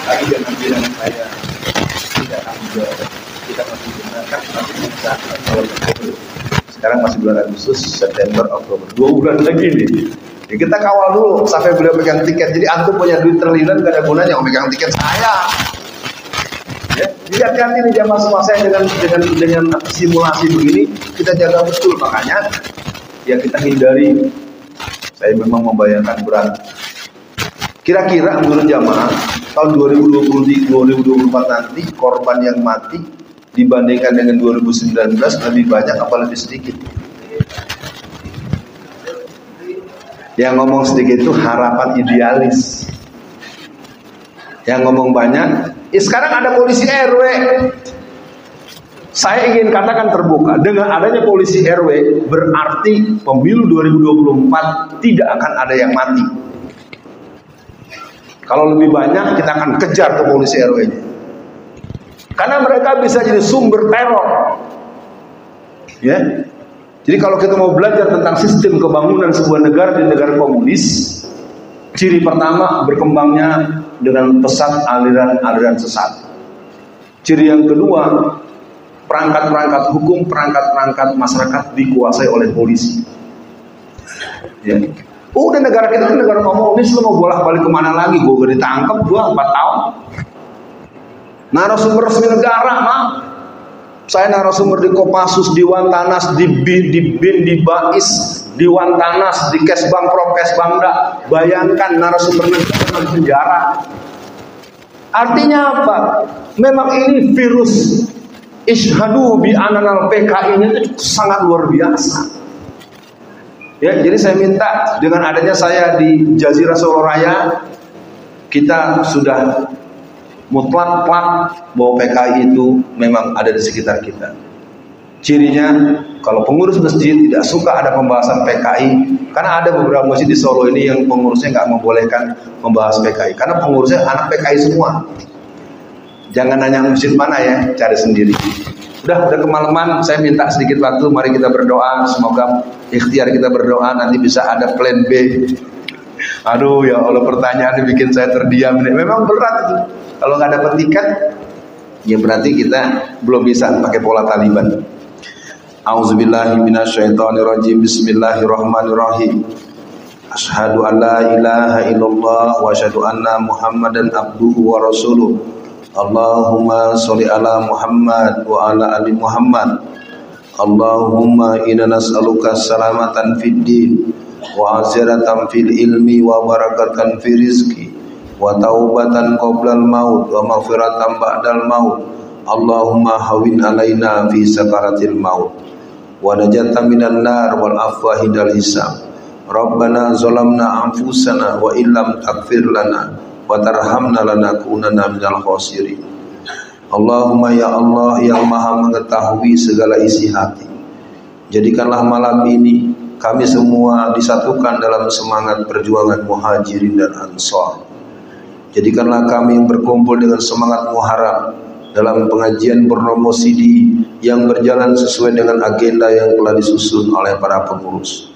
lagi jangan bilang saya tidak ambil, kita masih gunakan tapi bisa sekarang masih bulan Agustus, September, Oktober, 2 bulan lagi nih. Ya, kita kawal dulu sampai beliau pegang tiket. Jadi antum punya duit triliunan gak ada gunanya yang megang tiket saya. Ya, jadi hati-hati nih jamaah semua, saya dengan simulasi begini kita jaga betul, makanya ya kita hindari. Saya memang membayangkan berat. Kira-kira menurut jamaah tahun 2024 nanti korban yang mati dibandingkan dengan 2019 lebih banyak apa lebih sedikit? Yang ngomong sedikit itu harapan idealis. Yang ngomong banyak Sekarang ada polisi RW. Saya ingin katakan terbuka, dengan adanya polisi RW berarti pemilu 2024 tidak akan ada yang mati. Kalau lebih banyak kita akan kejar ke polisi RW-nya. Karena mereka bisa jadi sumber teror. Ya. Jadi kalau kita mau belajar tentang sistem kebangunan sebuah negara di negara komunis, ciri pertama berkembangnya dengan pesat aliran-aliran sesat. Ciri yang kedua, perangkat-perangkat hukum, perangkat-perangkat masyarakat dikuasai oleh polisi. Ya. Udah negara kita kan negara komunis, lu mau bolak-balik kemana lagi? Gue ditangkap 2-4 tahun. Narasumber resmi negara, mah. Saya narasumber di Kopassus, di Wantanas, di BIN, di BAIS, di Wantanas, di Kesbang Pro, Kesbangda. Bayangkan narasumber negara di penjara. Artinya apa? Memang ini virus Ishadu bi ananal PKI ini itu sangat luar biasa. Ya, jadi saya minta dengan adanya saya di Jazirah Solo Raya, kita sudah mutlak bahwa PKI itu memang ada di sekitar kita. Cirinya, kalau pengurus masjid tidak suka ada pembahasan PKI, karena ada beberapa masjid di Solo ini yang pengurusnya nggak membolehkan membahas PKI, karena pengurusnya anak PKI semua. Jangan nanya masjid mana ya, cari sendiri. Udah kemalaman, saya minta sedikit waktu, mari kita berdoa, semoga ikhtiar kita berdoa nanti bisa ada plan B. Aduh ya Allah, pertanyaan bikin saya terdiam. Memang berat itu. Kalau nggak dapat tiket, ya berarti kita belum bisa pakai pola Taliban. Auzubillahi minasyaitonirrajim. Bismillahirrahmanirrahim. Asyhadu an la ilaha illallah wa asyhadu anna Muhammadan abduhu wa rasuluh. Allahumma sholli ala Muhammad wa ala ali Muhammad. Allahumma inna nas'aluka salamatan fid din wa aziratan fil ilmi wa barakatan fi rizqi wa taubatan qoblal maut wa maghfiratan ba'dal maut. Allahumma hawin alaina fi sakaratil maut wa najatan minan nar wal afwa hidal hisab. Rabbana zalamna anfusana wa illam taghfir lana wa tarhamna lanakunanna minal khasirin. Allahumma ya Allah yang maha mengetahui segala isi hati, jadikanlah malam ini kami semua disatukan dalam semangat perjuangan muhajirin dan ansor. Jadikanlah kami yang berkumpul dengan semangat muharram dalam pengajian Purnomo CD yang berjalan sesuai dengan agenda yang telah disusun oleh para pengurus.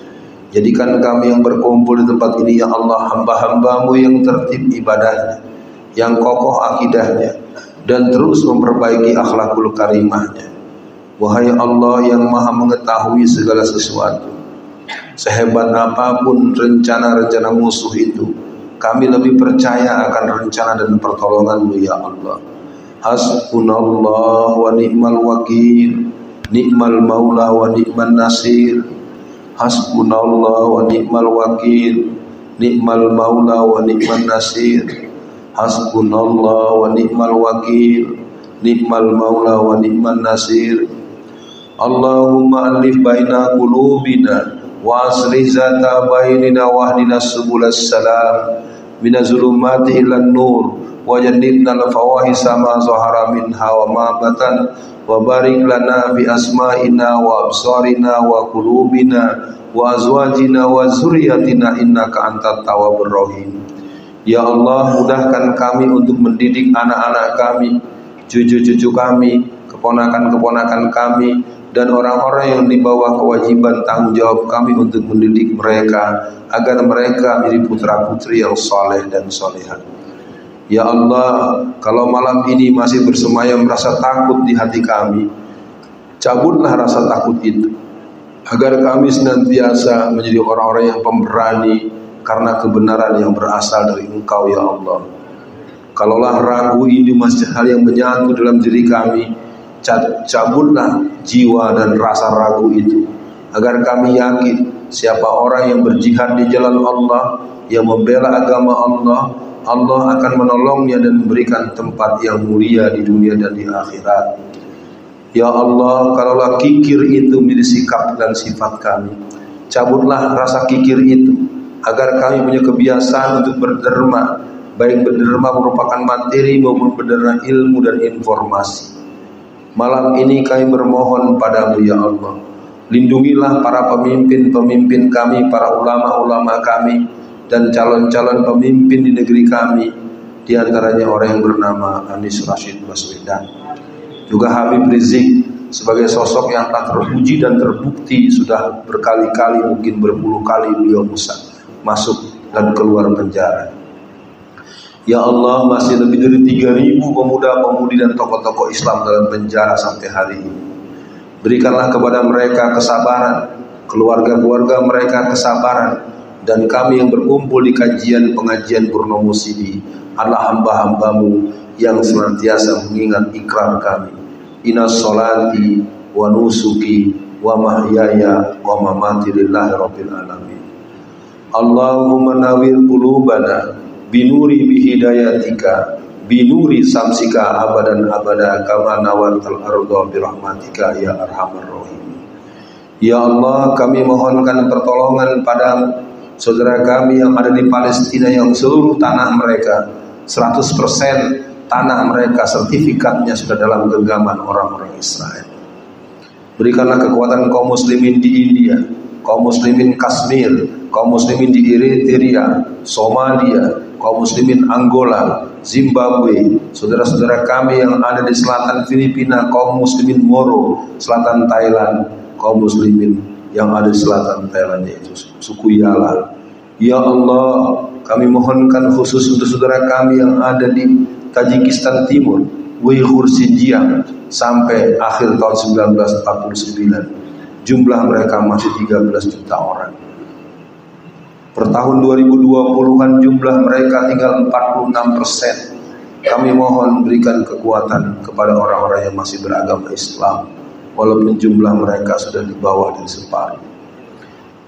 Jadikan kami yang berkumpul di tempat ini ya Allah hamba-hambamu yang tertib ibadahnya, yang kokoh akidahnya, dan terus memperbaiki akhlakul karimahnya. Wahai Allah yang maha mengetahui segala sesuatu, sehebat apapun rencana-rencana musuh itu, kami lebih percaya akan rencana dan pertolongan-Mu ya Allah. Hasbunallah wa ni'mal wakil, ni'mal maula wa ni'man nasir. Hasbunallah wa ni'mal wakil, ni'mal maula wa ni'man nasir. Hasbunallah wa ni'mal wakil, ni'mal maula wa ni'man nasir. Allahumma alif baina qulubina wa aslih zata bainina wahdina subulas salam minaz zulumati ilan nur wa jannibna al-fawahisa ma zahara minha wa ma batan wa barik lana fi asma'ina wa absarina wa qulubina wa azwajina wa zurriyatina innaka antat tawwabur rahim. Ya Allah, mudahkan kami untuk mendidik anak-anak kami, cucu-cucu kami, keponakan-keponakan kami, dan orang-orang yang di bawah kewajiban tanggung jawab kami untuk mendidik mereka agar mereka menjadi putra-putri yang saleh dan salihah. Ya Allah, kalau malam ini masih bersemayam rasa takut di hati kami, cabutlah rasa takut itu, agar kami senantiasa menjadi orang-orang yang pemberani karena kebenaran yang berasal dari Engkau ya Allah. Kalaulah ragu ini masih hal yang menyatu dalam diri kami, cabutlah jiwa dan rasa ragu itu, agar kami yakin siapa orang yang berjihad di jalan Allah, yang membela agama Allah, Allah akan menolongnya dan memberikan tempat yang mulia di dunia dan di akhirat. Ya Allah, kalaulah kikir itu menjadi sikap dan sifat kami, cabutlah rasa kikir itu, agar kami punya kebiasaan untuk berderma, baik berderma merupakan materi maupun berderma ilmu dan informasi. Malam ini kami bermohon padamu ya Allah, lindungilah para pemimpin-pemimpin kami, para ulama-ulama kami, dan calon-calon pemimpin di negeri kami, di antaranya orang yang bernama Anies Rashid Baswedan. Juga Habib Rizik sebagai sosok yang tak teruji dan terbukti sudah berkali-kali, mungkin berpuluh kali beliau masuk dan keluar penjara. Ya Allah, masih lebih dari 3.000 pemuda-pemudi dan tokoh-tokoh Islam dalam penjara sampai hari ini. Berikanlah kepada mereka kesabaran, keluarga-keluarga mereka kesabaran, dan kami yang berkumpul di kajian pengajian Purnomo Sidi adalah hamba-hambamu yang senantiasa mengingat ikrar kami. Inna sholati wa nusuki wa mahyaya wa mamati lillahi rabbil alamin. Allahumma nawir qulubana binuri bihidayatika binuri samsika abadan abada kama nawartal arda birahmatika ya arhamar rahim. Ya Allah, kami mohonkan pertolongan pada saudara kami yang ada di Palestina, yang seluruh tanah mereka 100% tanah mereka sertifikatnya sudah dalam genggaman orang-orang Israel. Berikanlah kekuatan kaum muslimin di India, kaum muslimin Kashmir, kaum muslimin di Eritrea, Somalia, kaum muslimin Angola, Zimbabwe, saudara-saudara kami yang ada di selatan Filipina, kaum muslimin Moro, selatan Thailand, kaum muslimin yang ada di selatan Thailand yaitu suku Yala. Ya Allah, kami mohonkan khusus untuk saudara kami yang ada di Tajikistan Timur, Uighur Xinjiang, sampai akhir tahun 1949 jumlah mereka masih 13 juta orang. Per tahun 2020-an jumlah mereka tinggal 46%. Kami mohon berikan kekuatan kepada orang-orang yang masih beragama Islam, walaupun jumlah mereka sudah di bawah dari separuh.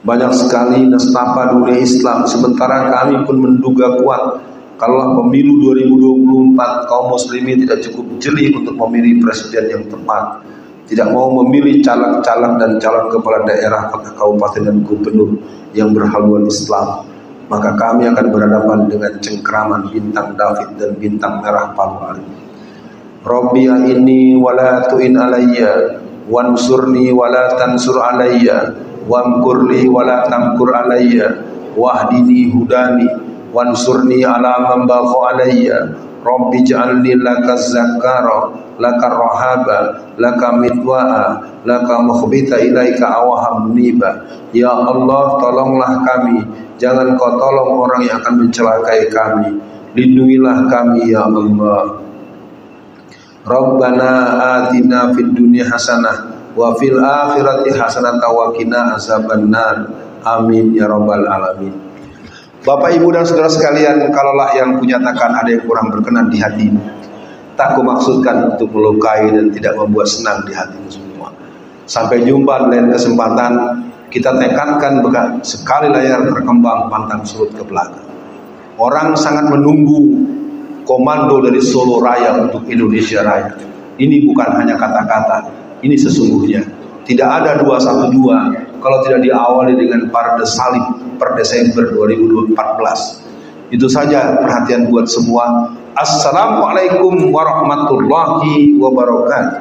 Banyak sekali nestapa dunia Islam, sementara kami pun menduga kuat kalau pemilu 2024 kaum muslimin tidak cukup jeli untuk memilih presiden yang tepat, tidak mau memilih caleg-caleg dan calon kepala daerah, kabupaten dan gubernur yang berhaluan Islam, maka kami akan berhadapan dengan cengkraman bintang David dan bintang merah Palu. Rabbi inni wala tu'in alayya wansurni wala tansur alayya wamkurli wala tamkur alayya wahdini hudani wansurni ala man bagha alayya Rabbi ja'alni laka zakara laka rahaba laka midwa'a laka mukhbita ilaika awaham niba. Ya Allah, tolonglah kami, jangan kau tolong orang yang akan mencelakai kami, lindungilah kami ya Allah. Rabbana atina fid dunya hasanah wa fil akhirati hasanah wa qina azabannar. Amin ya rabbal alamin. Bapak, Ibu, dan saudara sekalian, kalaulah yang kunyatakan ada yang kurang berkenan di hatimu, tak kumaksudkan untuk melukai dan tidak membuat senang di hatimu semua. Sampai jumpa di lain kesempatan. Kita tekankan sekali layar terkembang, pantang surut ke belakang. Orang sangat menunggu komando dari Solo Raya untuk Indonesia Raya. Ini bukan hanya kata-kata, ini sesungguhnya. Tidak ada 212 kalau tidak diawali dengan parade salib per Desember 2014. Itu saja perhatian buat semua. Assalamualaikum warahmatullahi wabarakatuh.